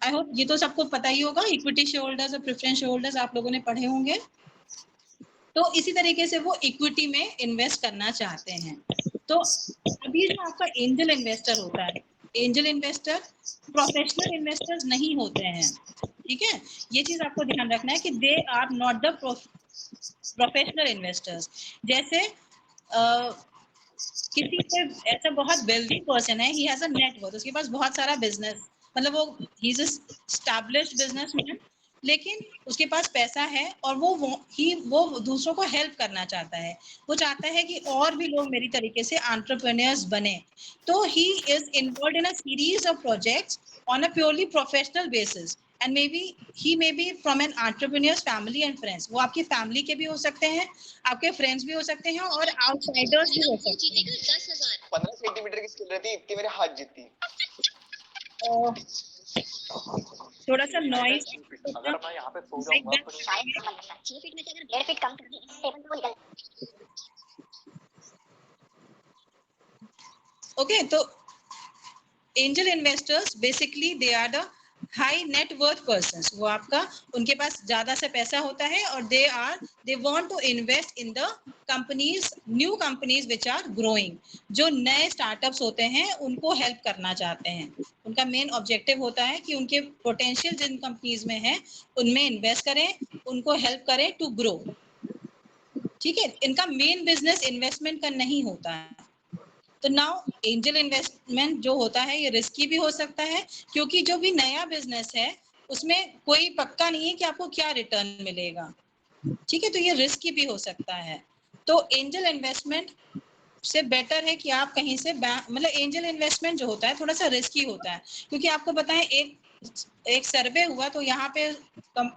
D: I hope ये तो सबको पता ही होगा, इक्विटी शेयर होल्डर्स और प्रेफरेंस शेयर होल्डर्स आप लोगों ने पढ़े होंगे। तो इसी तरीके से वो इक्विटी में इन्वेस्ट करना चाहते हैं। तो अभी जो आपका एंजल इन्वेस्टर होता है, एंजल इन्वेस्टर प्रोफेशनल इन्वेस्टर्स नहीं होते हैं, ठीक है, ये चीज आपको ध्यान रखना है कि they are not the professional investors. जैसे किसी से ऐसा बहुत वेल्दी पर्सन है, ही हैज अ नेटवर्थ, उसके पास बहुत सारा बिजनेस, मतलब वो ही इज एस्टैब्लिश्ड बिजनेसमैन, लेकिन उसके पास पैसा है और वो दूसरों को हेल्प करना चाहता है। वो चाहता है कि और भी लोग मेरी तरीके से एंटरप्रेन्योर्स बने। तो he is involved in a series of projects on a purely professional basis, and maybe he may be from an entrepreneur's family and friends. वो आपकी फैमिली के भी हो सकते हैं, आपके फ्रेंड्स भी हो सकते हैं और आउटसाइडर्स भी हो सकते हैं।
E: 15 सेंटीमीटर की स्किल रहती, इतनी मेरे हाथ जीती।
D: थोड़ा सा नॉइज,
E: अगर मैं यहाँ पे सो जाऊंगा तो शायद
F: 6 फीट में से अगर 1.5 फीट कम कर दें टेबल पे वो निकल।
D: ओके, तो angel investors basically they are the high net worth persons. वो आपका, उनके पास ज्यादा से पैसा होता है और they want to invest in the companies, new companies which are growing. जो नए स्टार्टअप्स होते हैं उनको हेल्प करना चाहते हैं। उनका मेन ऑब्जेक्टिव होता है कि उनके पोटेंशियल जिन कंपनीज में है उनमें इन्वेस्ट करें, उनको हेल्प करें टू ग्रो। ठीक है, इनका मेन बिजनेस इन्वेस्टमेंट का नहीं होता है। तो नाउ एंजल इन्वेस्टमेंट जो होता है ये रिस्की भी हो सकता है, क्योंकि जो भी नया बिजनेस है उसमें कोई पक्का नहीं है कि आपको क्या रिटर्न मिलेगा। ठीक है, तो ये रिस्की भी हो सकता है। तो एंजल इन्वेस्टमेंट से बेटर है कि आप कहीं से मतलब एंजल इन्वेस्टमेंट जो होता है थोड़ा सा रिस्की होता है, क्योंकि आपको बताएं एक सर्वे हुआ तो यहाँ पे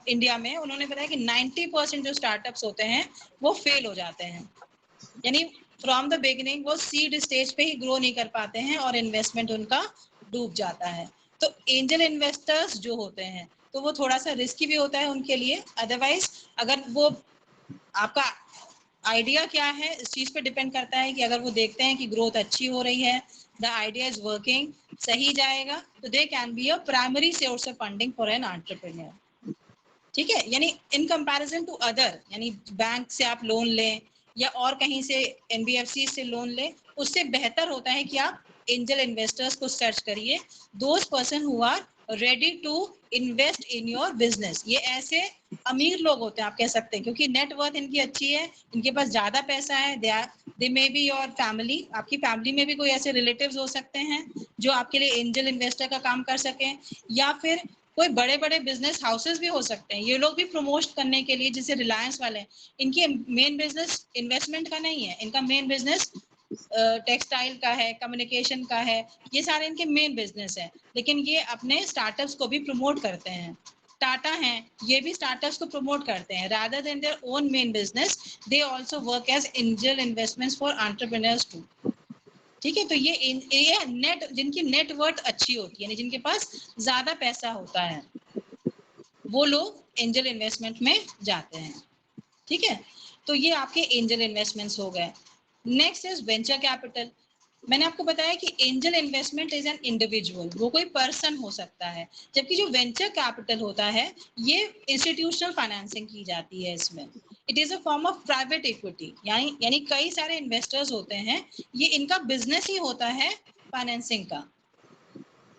D: इंडिया में उन्होंने बताया कि 90% जो स्टार्टअप्स होते हैं वो फेल हो जाते हैं। यानी फ्रॉम द बिगिनिंग वो सीड स्टेज पे ही ग्रो नहीं कर पाते हैं और इन्वेस्टमेंट उनका डूब जाता है। तो एंजल इन्वेस्टर्स जो होते हैं तो वो थोड़ा सा रिस्की भी होता है उनके लिए। अदरवाइज अगर वो, आपका आइडिया क्या है इस चीज पे डिपेंड करता है कि अगर वो देखते हैं कि ग्रोथ अच्छी हो रही है, द आइडिया इज वर्किंग, सही जाएगा, तो they can be a primary source of funding for an entrepreneur. ठीक है, यानी इन कंपैरिजन टू अदर, यानी बैंक से आप लोन लें या और कहीं से एनबीएफसी से लोन लें, उससे बेहतर होता है कि आप एंजल इन्वेस्टर्स को सर्च करिए, those person who are ready to invest in your business. ये ऐसे अमीर लोग होते हैं आप कह सकते हैं, क्योंकि नेटवर्थ इनकी अच्छी है, इनके पास ज्यादा पैसा है। दे मे बी योर फैमिली, आपकी फैमिली में भी कोई ऐसे रिलेटिव्स हो सकते हैं जो आपके लिए एंजल इन्वेस्टर का काम कर सकें, या फिर कोई बड़े बड़े बिजनेस हाउसेस भी हो सकते हैं। ये लोग भी प्रमोट करने के लिए, जैसे रिलायंस वाले, इनकी मेन बिजनेस इन्वेस्टमेंट का नहीं है, इनका मेन बिजनेस टेक्सटाइल का है, कम्युनिकेशन का है, ये सारे इनके मेन बिजनेस है। लेकिन ये अपने स्टार्टअप्स को भी प्रमोट करते हैं। टाटा हैं, ये भी स्टार्टअप्स को प्रमोट करते हैं। Rather than their own main business, they also work as angel investments for entrepreneurs too. ठीक है, तो ये नेट, जिनकी नेटवर्थ अच्छी होती है, यानी जिनके पास ज्यादा पैसा होता है, वो लोग एंजल इन्वेस्टमेंट में जाते हैं। ठीक है, तो ये आपके एंजल इन्वेस्टमेंट्स हो गए। Next is venture capital. मैंने आपको बताया कि angel investment is an individual, वो कोई पर्सन हो सकता है, जबकि जो वेंचर कैपिटल होता है ये इंस्टीट्यूशनल फाइनेंसिंग की जाती है इसमें। It is a form of private equity, यानी कई सारे इन्वेस्टर्स होते हैं, ये इनका बिजनेस ही होता है फाइनेंसिंग का।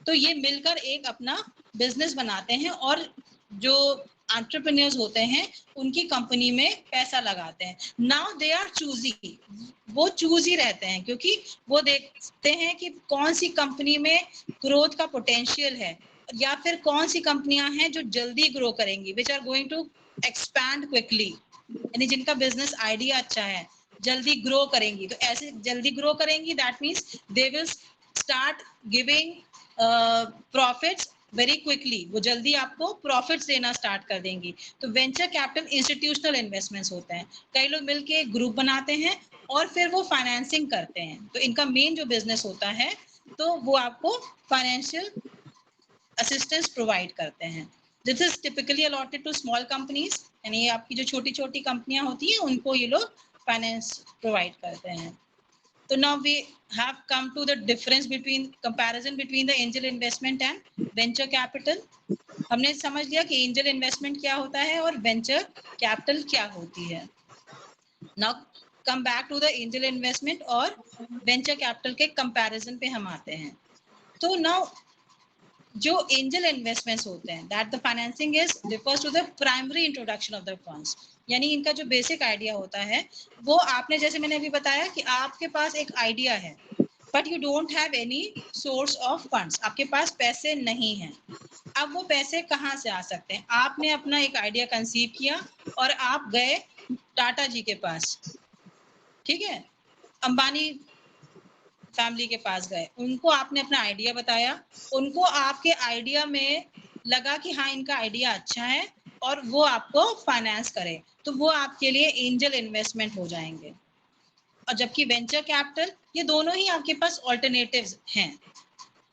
D: तो ये मिलकर एक अपना बिजनेस बनाते हैं और जो एंटरप्रेन्योर्स होते हैं उनकी कंपनी में पैसा लगाते हैं। नाउ दे आर चूजी, वो चूज ही रहते हैं, क्योंकि वो देखते हैं कि कौन सी कंपनी में ग्रोथ का पोटेंशियल है, या फिर कौन सी कंपनियां हैं जो जल्दी ग्रो करेंगी, which are going to expand quickly, यानी जिनका बिजनेस आइडिया अच्छा है, जल्दी ग्रो करेंगी। तो ऐसे जल्दी ग्रो करेंगी, that means they will start giving profits very quickly, वो जल्दी आपको प्रॉफिट्स देना स्टार्ट कर देंगी। तो वेंचर कैपिटल इंस्टीट्यूशनल इन्वेस्टमेंट्स होते हैं, कई लोग मिलके एक ग्रुप बनाते हैं और फिर वो फाइनेंसिंग करते हैं। तो इनका मेन जो बिजनेस होता है तो वो आपको फाइनेंशियल असिस्टेंस प्रोवाइड करते हैं। This is typically allotted to small companies, यानी आपकी जो छोटी छोटी कंपनियां होती हैं उनको ये लोग फाइनेंस प्रोवाइड करते हैं। So now we have come to the difference between comparison between the angel investment and venture capital. हमने समझ लिया कि एंजल इन्वेस्टमेंट क्या होता है और वेंचर कैपिटल क्या होती है। Now come back to the angel investment और वेंचर कैपिटल के कंपैरिजन पे हम आते हैं। तो नाउ जो एंजल इन्वेस्टमेंट्स होते हैं, that the financing is refers to the primary introduction of the funds, यानी इनका जो बेसिक आइडिया होता है वो आपने, जैसे मैंने अभी बताया कि आपके पास एक आइडिया है but you don't have any source of funds, आपके पास पैसे नहीं हैं। अब वो पैसे कहाँ से आ सकते हैं? आपने अपना एक आइडिया कंसीव किया और आप गए टाटा जी के पास, ठीक है, अंबानी फैमिली के पास गए, उनको आपने अपना आइडिया बताया, उनको आपके आइडिया में लगा कि हाँ इनका आइडिया अच्छा है और वो आपको फाइनेंस करे, तो वो आपके लिए एंजल इन्वेस्टमेंट हो जाएंगे। और जबकि वेंचर कैपिटल, ये दोनों ही आपके पास ऑल्टरनेटिव्स हैं।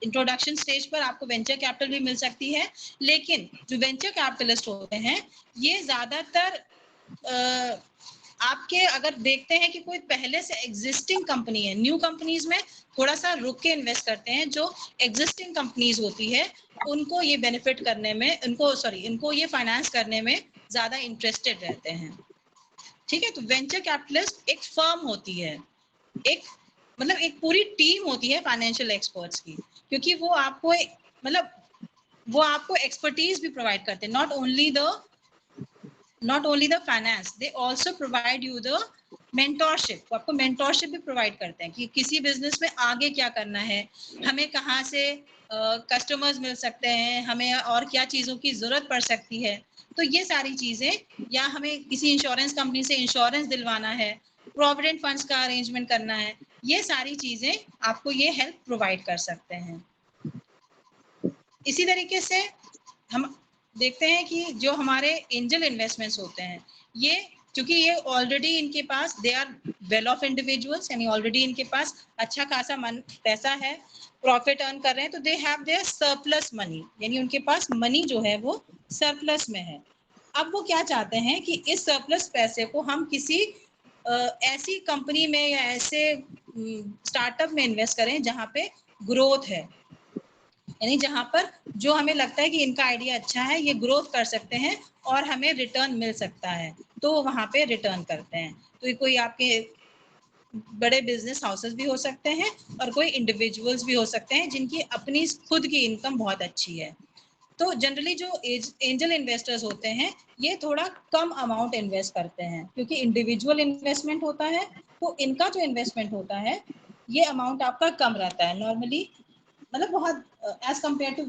D: इंट्रोडक्शन स्टेज पर आपको वेंचर कैपिटल भी मिल सकती है, लेकिन जो वेंचर कैपिटलिस्ट होते हैं ये ज्यादातर आपके, अगर देखते हैं कि कोई पहले से एग्जिस्टिंग कंपनी है, न्यू कंपनीज में थोड़ा सा रुक के इन्वेस्ट करते हैं, जो एग्जिस्टिंग कंपनीज होती है उनको ये बेनिफिट करने में, इनको ये फाइनेंस करने में ज्यादा इंटरेस्टेड रहते हैं, ठीक है। तो वेंचर कैपिटलिस्ट एक फर्म होती है, एक मतलब एक पूरी टीम होती है फाइनेंशियल एक्सपर्ट्स की, क्योंकि वो आपको मतलब वो आपको एक्सपर्टीज भी प्रोवाइड करते हैं, not only the finance, they also provide you the mentorship, वो आपको mentorship भी प्रोवाइड करते हैं कि किसी बिजनेस में आगे क्या करना है, हमें कहाँ से कस्टमर्स मिल सकते हैं, हमें और क्या चीज़ों की ज़रूरत पड़ सकती है, तो ये सारी चीज़ें, या हमें किसी इंश्योरेंस कंपनी से इंश्योरेंस दिलवाना है, प्रोविडेंट फंड्स का अरेंजमेंट करना है, ये सारी चीज़ें आपको ये हेल्प प्रोवाइड कर सकते हैं। इसी तरीके से हम देखते हैं कि जो हमारे एंजल इन्वेस्टमेंट्स होते हैं, ये क्योंकि ये ऑलरेडी इनके पास, they are well off individuals, यानी ऑलरेडी इनके पास अच्छा खासा पैसा है, प्रॉफिट अर्न कर रहे हैं, तो they have their surplus money, यानी उनके पास मनी जो है वो सरप्लस में है। अब वो क्या चाहते हैं कि इस सरप्लस पैसे को हम किसी ऐसी कंपनी में या ऐसे स्टार्टअप में इन्वेस्ट करें जहाँ पे ग्रोथ है, यानी जहां पर जो हमें लगता है कि इनका आइडिया अच्छा है, ये ग्रोथ कर सकते हैं और हमें रिटर्न मिल सकता है, तो वहां पे रिटर्न करते हैं। तो ये कोई आपके बड़े बिजनेस हाउसेस भी हो सकते हैं और कोई इंडिविजुअल्स भी हो सकते हैं जिनकी अपनी खुद की इनकम बहुत अच्छी है। तो जनरली जो एंजल इन्वेस्टर्स होते हैं ये थोड़ा कम अमाउंट इन्वेस्ट करते हैं, क्योंकि इंडिविजुअल इन्वेस्टमेंट होता है, तो इनका जो इन्वेस्टमेंट होता है ये अमाउंट आपका कम रहता है नॉर्मली, मतलब बहुत as compare to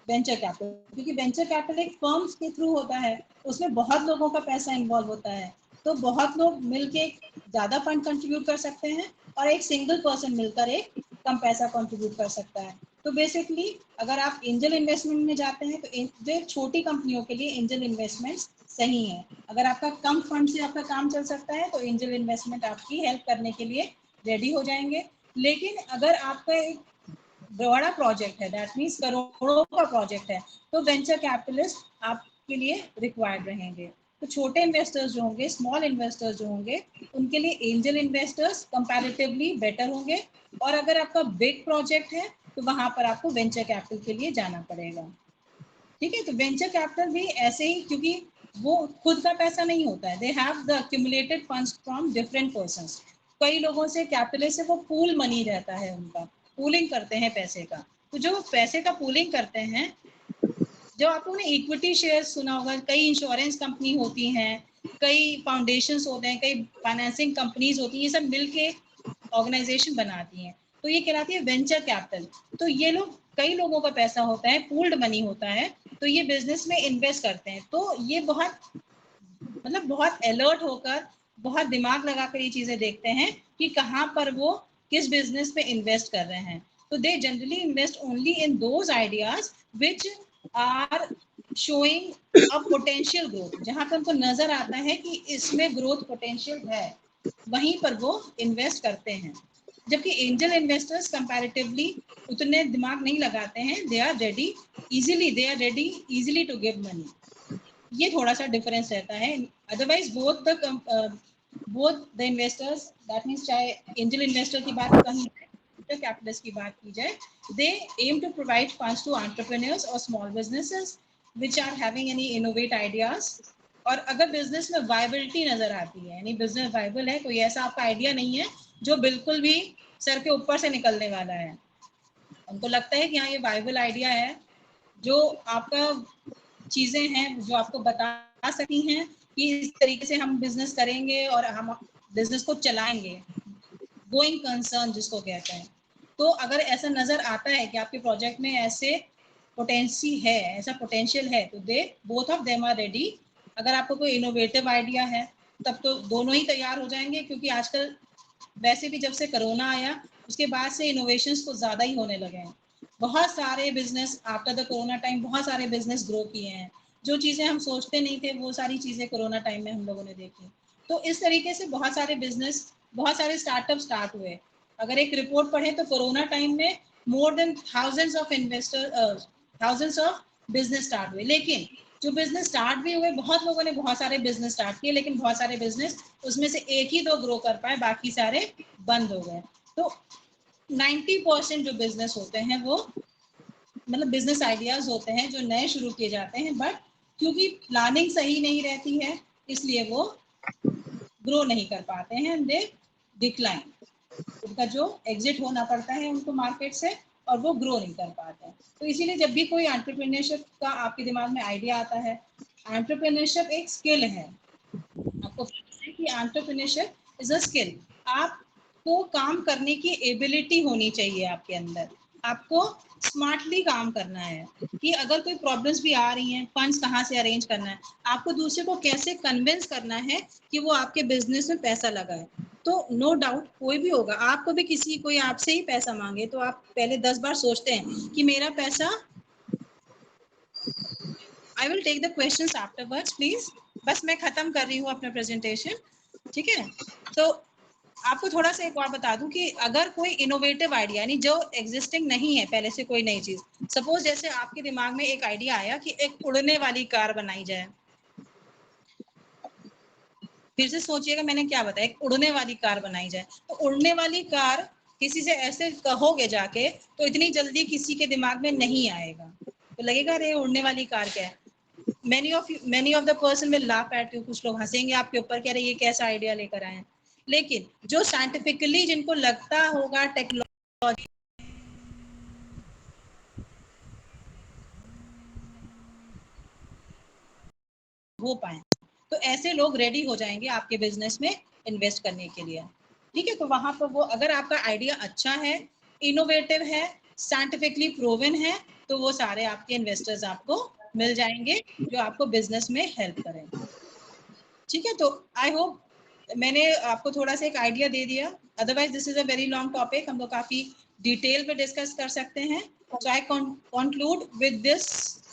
D: venture capital, क्योंकि वेंचर कैपिटल एक फर्म्स के थ्रू होता है, उसमें बहुत लोगों का पैसा इन्वॉल्व होता है, तो बहुत लोग मिलके ज्यादा फंड कंट्रीब्यूट कर सकते हैं और एक सिंगल पर्सन मिलकर एक कम पैसा कंट्रीब्यूट कर सकता है। तो बेसिकली अगर आप एंजल इन्वेस्टमेंट में जाते हैं तो जो छोटी कंपनियों के लिए एंजल इन्वेस्टमेंट्स सही है। अगर आपका कम फंड से आपका काम चल सकता है तो एंजल इन्वेस्टमेंट आपकी हेल्प करने के लिए रेडी हो जाएंगे। लेकिन अगर आपका एक बड़ा प्रोजेक्ट है, दैट मीन्स करोड़ों का प्रोजेक्ट है, तो वेंचर कैपिटलिस्ट आपके लिए रिक्वायर्ड रहेंगे। तो छोटे इन्वेस्टर्स जो होंगे, स्मॉल इन्वेस्टर्स जो होंगे, उनके लिए एंजल इन्वेस्टर्स कंपैरेटिवली बेटर होंगे, और अगर आपका बिग प्रोजेक्ट है तो वहां पर आपको वेंचर कैपिटल के लिए जाना पड़ेगा, ठीक है। तो वेंचर कैपिटल भी ऐसे ही, क्योंकि वो खुद का पैसा नहीं होता है, they have the accumulated funds from different persons, कई लोगों से कैपिटल से वो पूल मनी रहता है, उनका पूलिंग करते हैं पैसे का। तो जो पैसे का पूलिंग करते हैं, जो आप लोगों ने इक्विटी शेयर सुना होगा, कई इंश्योरेंस कंपनी होती हैं, कई फाउंडेशंस होते हैं, कई फाइनेंसिंग कंपनीज होती हैं, ये सब मिलके ऑर्गेनाइजेशन बनाती हैं, तो ये कहलाती है वेंचर कैपिटल। तो ये लोग, कई लोगों का पैसा होता है, पूल्ड मनी होता है, तो ये बिजनेस में इन्वेस्ट करते हैं। तो ये बहुत मतलब बहुत अलर्ट होकर, बहुत दिमाग लगाकर ये चीजें देखते हैं कि कहाँ पर वो किस बिजनेस में इन्वेस्ट कर रहे हैं। तो they generally invest only in those ideas which are showing a potential growth, जहां पर उनको नजर आता है कि इसमें ग्रोथ पोटेंशियल है, वहीं पर वो इन्वेस्ट करते हैं। जबकि एंजल इन्वेस्टर्स कंपैरेटिवली उतने दिमाग नहीं लगाते हैं, they are ready easily to give money. ये थोड़ा सा डिफरेंस रहता है। Otherwise both the investors, that means चाहे एंजल इन्वेस्टर की बात कही जाए, कैपिटलिस्ट की बात की जाए, they aim to provide funds to entrepreneurs और small businesses which are having any innovate ideas. और अगर बिजनेस में वायबिलिटी नजर आती है, यानी बिजनेस वायबल है, कोई ऐसा आपका आइडिया नहीं है जो बिल्कुल भी सर के ऊपर से निकलने वाला है, उनको लगता है कि हाँ ये वायबल आइडिया है, जो आपका चीजें हैं जो आपको बता सकती हैं कि इस तरीके से हम बिजनेस करेंगे और हम बिजनेस को चलाएंगे, गोइंग कंसर्न जिसको कहते हैं। तो अगर ऐसा नजर आता है कि आपके प्रोजेक्ट में ऐसे ऐसा पोटेंशियल है, तो they both of them are ready. अगर आपको कोई इनोवेटिव आइडिया है तब तो दोनों ही तैयार हो जाएंगे, क्योंकि आजकल वैसे भी जब से कोरोना आया उसके बाद से इनोवेशंस तो ज़्यादा ही होने लगे हैं। बहुत सारे business after the corona time, बहुत सारे बिजनेस ग्रो किए हैं। जो चीज़ें हम सोचते नहीं थे वो सारी चीज़ें कोरोना टाइम में हम लोगों ने देखी। तो इस तरीके से बहुत सारे बिजनेस, बहुत सारे स्टार्टअप स्टार्ट हुए। अगर एक रिपोर्ट पढ़े तो कोरोना टाइम में more than thousands of business start हुए। लेकिन जो बिजनेस स्टार्ट भी हुए, बहुत लोगों ने बहुत सारे बिजनेस स्टार्ट किए, लेकिन बहुत सारे बिजनेस उसमें से एक ही दो ग्रो कर पाए, बाकी सारे बंद हो गए। तो 90% जो बिजनेस होते हैं वो मतलब बिजनेस आइडियाज होते हैं जो नए शुरू किए जाते हैं, बट क्योंकि प्लानिंग सही नहीं रहती है इसलिए वो ग्रो नहीं कर पाते हैं, दे डिक्लाइन। उनका जो एग्जिट होना पड़ता है उनको मार्केट से, और वो ग्रो नहीं कर पाते हैं। तो इसीलिए जब भी कोई एंटरप्रेन्योरशिप का आपके दिमाग में आइडिया आता है, एंटरप्रेन्योरशिप एक स्किल है, आपको पता है कि एंटरप्रेन्योरशिप इज अ स्किल। आपको काम करने की एबिलिटी होनी चाहिए आपके अंदर, आपको स्मार्टली काम करना है कि अगर कोई प्रॉब्लम्स भी आ रही हैं, फंड्स कहाँ से अरेंज करना है, आपको दूसरे को कैसे कन्विंस करना है कि वो आपके बिजनेस में पैसा लगाए। तो नो डाउट कोई भी होगा, आपको भी किसी कोई आपसे ही पैसा मांगे तो आप पहले 10 बार सोचते हैं कि मेरा पैसा, I will take the questions afterwards please. बस मैं खत्म कर रही हूँ अपना प्रेजेंटेशन, ठीक है। तो आपको थोड़ा सा एक और बता दूं कि अगर कोई इनोवेटिव आइडिया, यानी जो एग्जिस्टिंग नहीं है पहले से, कोई नई चीज, सपोज जैसे आपके दिमाग में एक आइडिया आया कि एक उड़ने वाली कार बनाई जाए। फिर से सोचिएगा मैंने क्या बताया, एक उड़ने वाली कार बनाई जाए। तो उड़ने वाली कार किसी से ऐसे कहोगे जाके तो इतनी जल्दी किसी के दिमाग में नहीं आएगा, तो लगेगा अरे उड़ने वाली कार क्या है। many of the person will laugh at you, कुछ लोग हंसेंगे आपके ऊपर कि अरे ये कैसा आइडिया लेकर आए हैं। लेकिन जो साइंटिफिकली जिनको लगता होगा टेक्नोलॉजी हो पाए, तो ऐसे लोग रेडी हो जाएंगे आपके बिजनेस में इन्वेस्ट करने के लिए, ठीक है। तो वहां पर वो, अगर आपका आइडिया अच्छा है, इनोवेटिव है, साइंटिफिकली प्रूवन है, तो वो सारे आपके इन्वेस्टर्स आपको मिल जाएंगे जो आपको बिजनेस में हेल्प करेंगे, ठीक है। तो आई होप मैंने आपको थोड़ा सा एक आइडिया दे दिया। Otherwise this is a very long topic, हम लोग काफी डिटेल में डिस्कस कर सकते हैं। So I conclude with this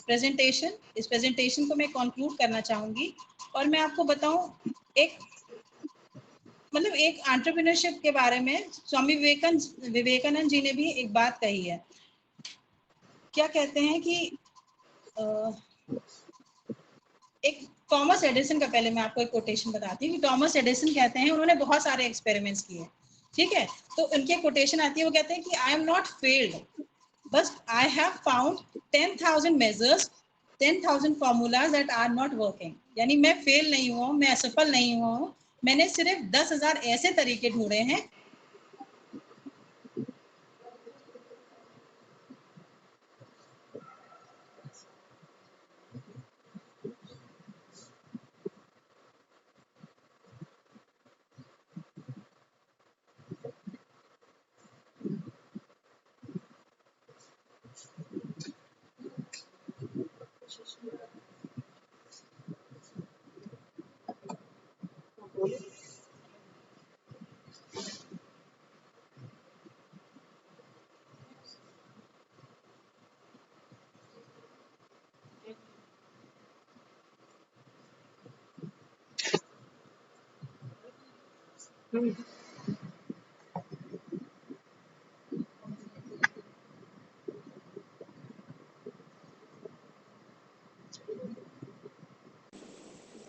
D: presentation. इस प्रेजेंटेशन को मैं कंक्लूड करना चाहूंगी, और मैं आपको बताऊं एक मतलब एक एंटरप्रेन्योरशिप के बारे में स्वामी विवेकानंद जी ने भी एक बात कही है। क्या कहते हैं कि एक थॉमस एडिसन का, पहले मैं आपको एक कोटेशन बताती हूँ कि थॉमस एडिसन कहते हैं, उन्होंने बहुत सारे एक्सपेरिमेंट्स किए, ठीक है। तो उनकी कोटेशन आती है, वो कहते हैं कि आई एम नॉट फेल्ड, बस I have found 10,000 measures, 10,000 formulas that are not working. यानी मैं फेल नहीं हुआ हूँ, मैं असफल नहीं हुआ हूँ, मैंने सिर्फ 10,000 ऐसे तरीके ढूंढे हैं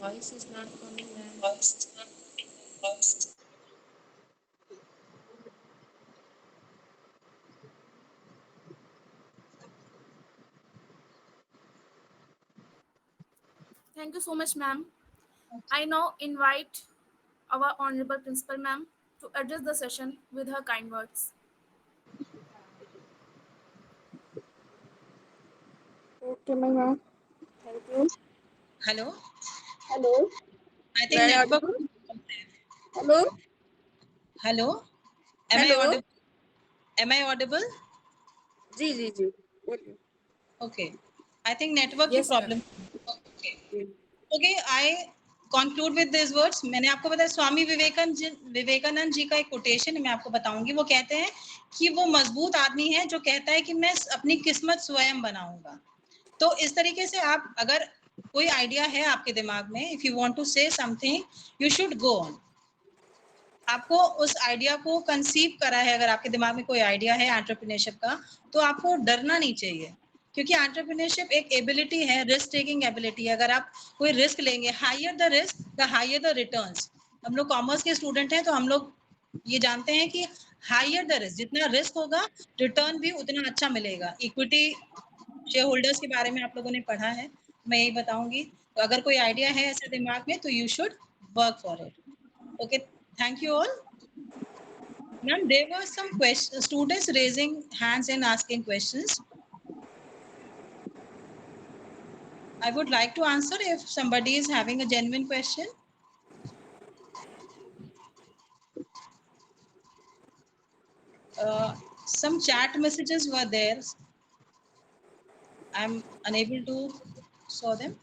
C: Voice is not coming, ma'am.
A: Thank you so much, ma'am. I now invite our Honorable Principal, ma'am, to address the session with her kind words. Okay, my ma'am. Thank you.
D: Hello.
A: Hello.
D: I think
A: May I
D: network.
A: audible? Hello.
D: Hello. Am I
A: Hello.
D: audible? Am I audible?
A: जी. बोलिए.
D: Okay. I think network की
C: Yes, ma'am.
D: problem. Okay, I conclude with these words. मैंने आपको बताया स्वामी विवेकानंद जी का एक quotation मैं आपको बताऊंगी. वो कहते हैं कि वो मजबूत आदमी है जो कहता है कि मैं अपनी किस्मत स्वयं बनाऊंगा. तो इस तरीके से आप अगर कोई आइडिया है आपके दिमाग में, if you want to say something, you should go on. आपको उस आइडिया को कंसीव करा है, अगर आपके दिमाग में कोई आइडिया है एंटरप्रेन्योरशिप का, तो आपको डरना नहीं चाहिए, क्योंकि एंटरप्रेन्योरशिप एक एबिलिटी है, रिस्क टेकिंग एबिलिटी है. अगर आप कोई रिस्क लेंगे, higher the risk the higher the returns. हम लोग कॉमर्स के स्टूडेंट हैं तो हम लोग ये जानते हैं कि हायर द रिस्क, जितना रिस्क होगा रिटर्न भी उतना अच्छा मिलेगा. इक्विटी शेयर होल्डर्स के बारे में आप लोगों ने पढ़ा है, मैं यही बताऊंगी. तो अगर कोई आइडिया है ऐसे दिमाग में तो you should work for it. Okay, thank you all. Ma'am, there were some questions, students raising hands and asking questions. I would like to answer if somebody is having a genuine question. Some chat messages were there. I'm unable to saw them.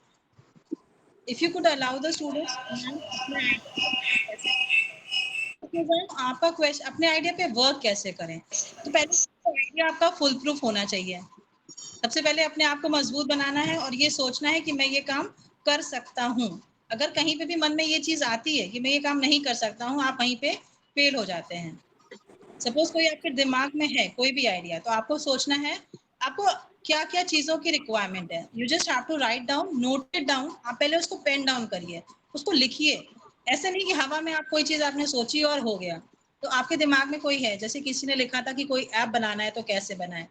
D: If you could allow the students, आपका question अपने idea पे work कैसे करें. तो पहले idea आपका full proof होना चाहिए. सबसे पहले अपने आप को मजबूत बनाना है और ये सोचना है कि मैं ये काम कर सकता हूँ. अगर कहीं पे भी मन में ये चीज आती है कि मैं ये काम नहीं कर सकता हूँ, आप वहीं पे फेल हो जाते हैं. सपोज कोई आपके दिमाग में है कोई भी आइडिया, तो आपको सोचना है आपको क्या क्या चीजों की रिक्वायरमेंट है. You just have to write down, note it down. आप पहले उसको पेन डाउन करिए, उसको लिखिए. ऐसे नहीं कि हवा में आप कोई चीज आपने सोची और हो गया. तो आपके दिमाग में कोई है, जैसे किसी ने लिखा था कि कोई ऐप बनाना है तो कैसे बनाए.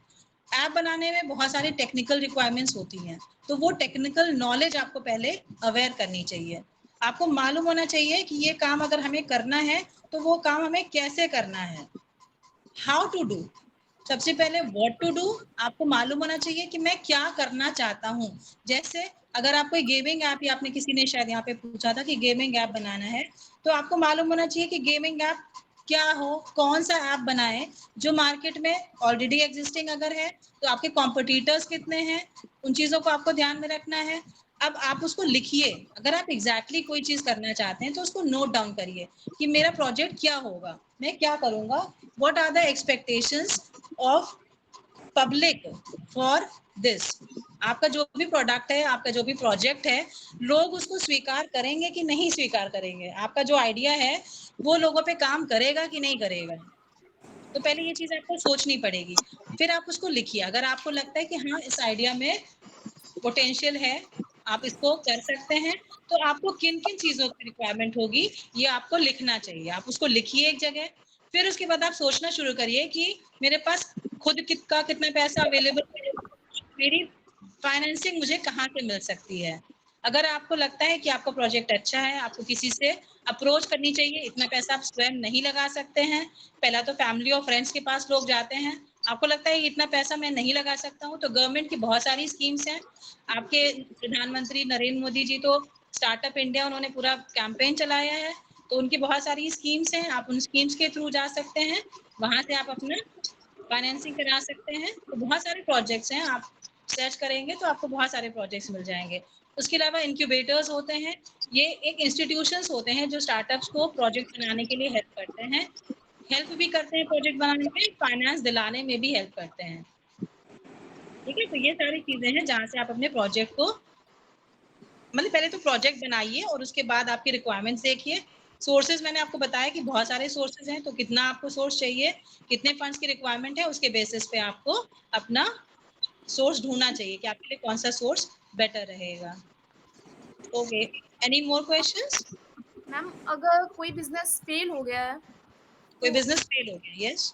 D: ऐप बनाने में बहुत सारी टेक्निकल रिक्वायरमेंट्स होती हैं, तो वो टेक्निकल नॉलेज आपको पहले अवेयर करनी चाहिए. आपको मालूम होना चाहिए कि ये काम अगर हमें करना है तो वो काम हमें कैसे करना है. हाउ टू डू, सबसे पहले व्हाट टू डू. आपको मालूम होना चाहिए कि मैं क्या करना चाहता हूँ. जैसे अगर आप कोई गेमिंग ऐप, या आपने किसी ने शायद यहाँ पे पूछा था कि गेमिंग ऐप बनाना है, तो आपको मालूम होना चाहिए कि गेमिंग ऐप क्या हो, कौन सा ऐप बनाए जो मार्केट में ऑलरेडी एग्जिस्टिंग अगर है, तो आपके कॉम्पिटिटर्स कितने हैं, उन चीजों को आपको ध्यान में रखना है. अब आप उसको लिखिए. अगर आप एग्जैक्टली कोई चीज करना चाहते हैं तो उसको नोट डाउन करिए कि मेरा प्रोजेक्ट क्या होगा, मैं क्या करूंगा, what are the expectations of public for this. आपका जो भी प्रोडक्ट है, आपका जो भी प्रोजेक्ट है, लोग उसको स्वीकार करेंगे कि नहीं स्वीकार करेंगे. आपका जो आइडिया है वो लोगों पे काम करेगा कि नहीं करेगा. तो पहले ये चीज आपको सोचनी पड़ेगी, फिर आप उसको लिखिए. अगर आपको लगता है कि हाँ इस आइडिया में पोटेंशियल है, आप इसको कर सकते हैं, तो आपको किन किन चीजों की रिक्वायरमेंट होगी ये आपको लिखना चाहिए. आप उसको लिखिए एक जगह, फिर उसके बाद आप सोचना शुरू करिए कि मेरे पास खुद कितना पैसा अवेलेबल है, मेरी फाइनेंसिंग मुझे कहाँ से मिल सकती है. अगर आपको लगता है कि आपका प्रोजेक्ट अच्छा है, आपको किसी से अप्रोच करनी चाहिए. इतना पैसा आप स्वयं नहीं लगा सकते हैं, पहला तो फैमिली और फ्रेंड्स के पास लोग जाते हैं. आपको लगता है इतना पैसा मैं नहीं लगा सकता हूँ, तो गवर्नमेंट की बहुत सारी स्कीम्स हैं. आपके प्रधानमंत्री नरेंद्र मोदी जी तो स्टार्टअप इंडिया उन्होंने पूरा कैंपेन चलाया है, तो उनकी बहुत सारी स्कीम्स हैं. आप उन स्कीम्स के थ्रू जा सकते हैं, वहां से आप अपना फाइनेंसिंग करा सकते हैं. तो बहुत सारे प्रोजेक्ट्स हैं, आप सर्च करेंगे तो आपको बहुत सारे प्रोजेक्ट्स मिल जाएंगे. उसके अलावा इंक्यूबेटर्स होते हैं, ये एक इंस्टीट्यूशंस होते हैं जो स्टार्टअप्स को प्रोजेक्ट बनाने के लिए हेल्प करते हैं. हेल्प भी करते हैं प्रोजेक्ट बनाने में, फाइनेंस दिलाने में भी हेल्प करते हैं. ठीक है, तो ये सारी चीजें हैं जहाँ से आप अपने प्रोजेक्ट को, मतलब पहले तो प्रोजेक्ट बनाइए और उसके बाद आपकी रिक्वायरमेंट्स देखिए. सोर्सेज मैंने आपको बताया कि बहुत सारे सोर्सेज हैं, तो कितना आपको सोर्स चाहिए, कितने फंड्स की रिक्वायरमेंट है, उसके बेसिस पे आपको अपना सोर्स ढूंढना चाहिए कि आपके लिए कौन सा सोर्स बेटर रहेगा. Okay, any more questions.
A: Ma'am, अगर कोई बिजनेस फेल हो गया है
D: कोई
A: तो
D: बिजनेस फेल हो गया, यस,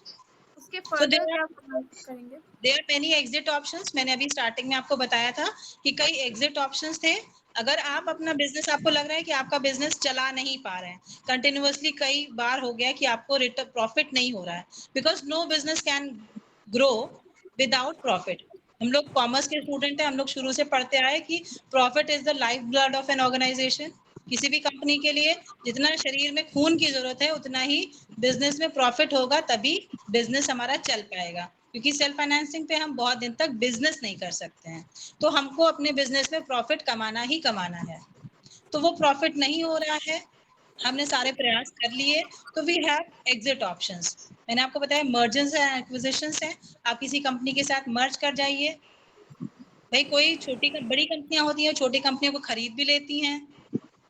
A: उसके
D: तो
A: फर्दर क्या करेंगे?
D: There are many exit options. मैंने अभी स्टार्टिंग में आपको बताया था कि कई एग्जिट ऑप्शंस थे. अगर आप अपना बिजनेस, आपको लग रहा है कि आपका बिजनेस चला नहीं पा रहे हैं, कंटिन्यूअसली कई बार हो गया कि आपको रिटर्न प्रॉफिट नहीं हो रहा है, because no business can grow without profit. हम लोग कॉमर्स के स्टूडेंट हैं, हम लोग शुरू से पढ़ते आए कि profit is the life blood of an organisation. किसी भी कंपनी के लिए जितना शरीर में खून की जरूरत है उतना ही बिजनेस में प्रॉफिट होगा, तभी बिजनेस हमारा चल पाएगा, क्योंकि सेल्फ फाइनेंसिंग पे हम बहुत दिन तक बिजनेस नहीं कर सकते हैं। तो हमको अपने बिजनेस में प्रॉफिट कमाना ही कमाना है। तो वो प्रॉफिट नहीं हो रहा है, हमने सारे प्रयास कर लिए, तो वी हैव एग्जिट ऑप्शंस। मैंने आपको बताया मर्जर्स एंड एक्विजिशंस हैं। आप किसी कंपनी के साथ मर्ज कर जाइए। भाई कोई बड़ी कंपनियां होती हैं, छोटी कंपनियों को खरीद भी लेती हैं,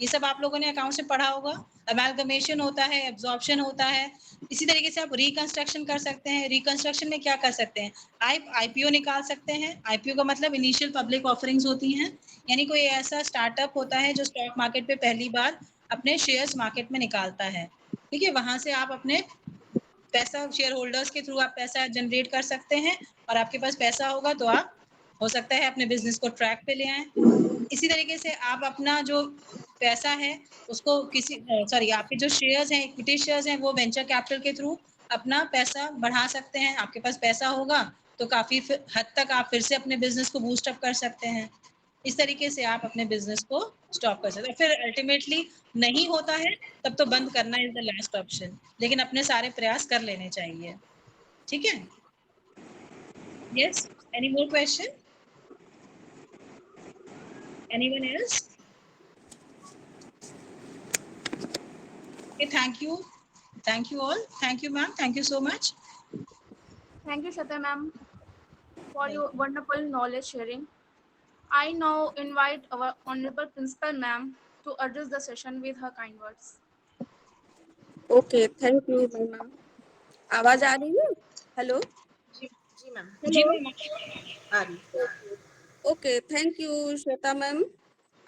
D: ये सब आप लोगों ने अकाउंट से पढ़ा होगा। अमेलगमेशन होता है, एब्जॉर्प्शन होता है। इसी तरीके से आप रिकंस्ट्रक्शन कर सकते हैं। रिकंस्ट्रक्शन में क्या कर सकते हैं, आप आईपीओ निकाल सकते हैं। आईपीओ का मतलब इनिशियल पब्लिक ऑफरिंग्स होती हैं, यानी कोई ऐसा स्टार्टअप होता है जो स्टॉक मार्केट पे पहली बार अपने शेयर्स मार्केट में निकालता है। ठीक है, वहां से आप अपने पैसा, शेयर होल्डर्स के थ्रू आप पैसा जनरेट कर सकते हैं, और आपके पास पैसा होगा तो आप हो सकता है अपने बिजनेस को ट्रैक पे ले आए। इसी तरीके से आप अपना जो पैसा है उसको किसी आपके जो शेयर्स हैं, इक्विटी शेयर्स हैं, वो वेंचर कैपिटल के थ्रू अपना पैसा बढ़ा सकते हैं। आपके पास पैसा होगा तो काफी हद तक आप फिर से अपने बिजनेस को बूस्ट अप कर सकते हैं। इस तरीके से आप अपने बिजनेस को स्टॉप कर सकते हैं। फिर अल्टीमेटली नहीं होता है तब तो बंद करना इज द लास्ट ऑप्शन, लेकिन अपने सारे प्रयास कर लेने चाहिए। ठीक है, yes, any more question, anyone else? Okay, thank you all, thank you ma'am, thank you so much.
A: Thank you, Shweta ma'am, for your wonderful knowledge sharing. I now invite our Honorable Principal ma'am to address the session with her kind words.
G: Okay, thank you ma'am. आवाज आ रही है? Hello,
C: जी ma'am.
D: जी
A: Hello.
D: Ma'am, आ रही।
G: Okay, thank you Shweta ma'am.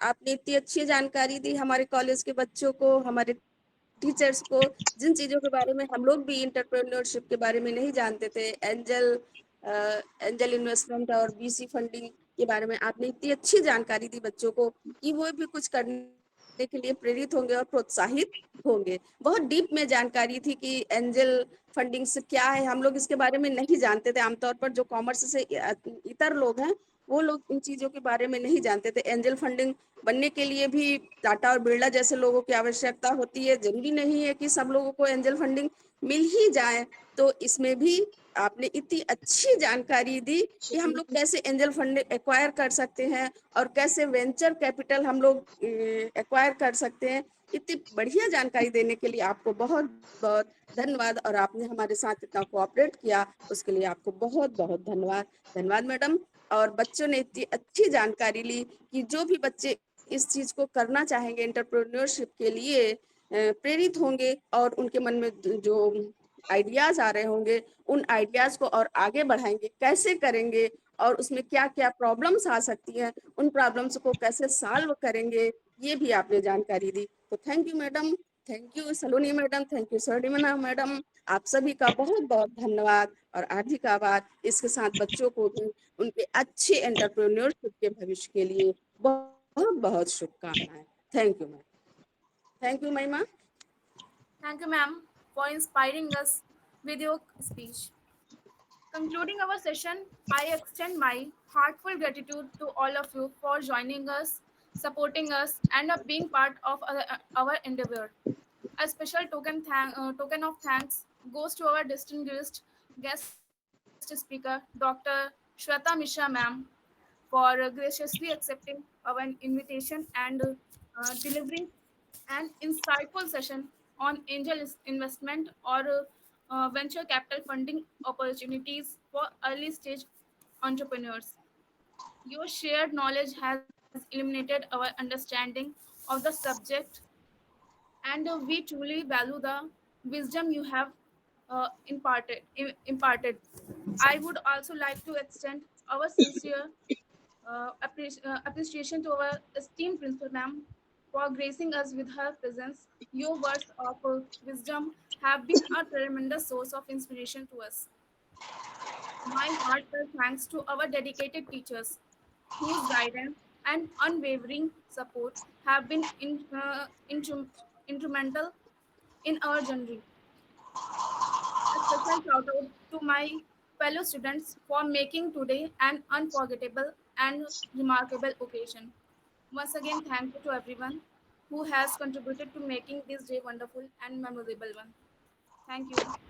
G: आपने इतनी अच्छी जानकारी दी हमारे college के बच्चों को, हमारे टीचर्स को, जिन चीज़ों के बारे में हम लोग भी इंटरप्रेन्योरशिप के बारे में नहीं जानते थे, एंजल इन्वेस्टमेंट और बीसी फंडिंग के बारे में आपने इतनी अच्छी जानकारी दी बच्चों को कि वो भी कुछ करने के लिए प्रेरित होंगे और प्रोत्साहित होंगे। बहुत डीप में जानकारी थी कि एंजल फंडिंग से क्या है, हम लोग इसके बारे में नहीं जानते थे। आमतौर पर जो कॉमर्स से इतर लोग हैं वो लोग इन चीज़ों के बारे में नहीं जानते थे। एंजल फंडिंग बनने के लिए भी टाटा और बिरला जैसे लोगों की आवश्यकता होती है। जरूरी नहीं है कि सब लोगों को एंजल फंडिंग मिल ही जाए। तो इसमें भी आपने इतनी अच्छी जानकारी दी कि हम लोग कैसे एंजल फंड एक्वायर कर सकते हैं और कैसे वेंचर कैपिटल हम लोग एक्वायर कर सकते हैं। इतनी बढ़िया जानकारी देने के लिए आपको बहुत बहुत धन्यवाद, और आपने हमारे साथ इतना कोऑपरेट किया उसके लिए आपको बहुत बहुत धन्यवाद। धन्यवाद मैडम। और बच्चों ने इतनी अच्छी जानकारी ली कि जो भी बच्चे इस चीज को करना चाहेंगे, एंटरप्रेन्योरशिप के लिए प्रेरित होंगे और उनके मन में जो आइडियाज आ रहे होंगे उन आइडियाज को और आगे बढ़ाएंगे, कैसे करेंगे और उसमें क्या क्या प्रॉब्लम्स आ सकती हैं, उन प्रॉब्लम्स को कैसे सॉल्व करेंगे, ये भी आपने जानकारी दी। तो thank you madam, thank you Saloni madam, thank you सर्डिमना मैडम। आप सभी का बहुत बहुत धन्यवाद। और आधी का बात इसके साथ बच्चों को भी उनके अच्छे एंटरप्रेन्योरशिप के भविष्य के लिए बहुत बहुत शुभकामनाएं। Thank you ma'am, thank you महिमा।
A: Thank you, ma'am, for inspiring us with your speech. Concluding our session, I extend my heartfelt gratitude to all of you for joining us, supporting us, and being part of our endeavor. A special token of thanks goes to our distinguished guest speaker, Dr. Shweta Mishra, ma'am, for graciously accepting our invitation and delivering an insightful session on angel investment or venture capital funding opportunities for early stage entrepreneurs. Your shared knowledge has illuminated our understanding of the subject, and we truly value the wisdom you have imparted. I would also like to extend our sincere appreciation to our esteemed principal ma'am for gracing us with her presence. Your words of wisdom have been a tremendous source of inspiration to us. My heartfelt thanks to our dedicated teachers, whose guidance and unwavering support have been instrumental in our journey. A special shout out to my fellow students for making today an unforgettable and remarkable occasion. Once again, thank you to everyone who has contributed to making this day wonderful and memorable one. Thank you.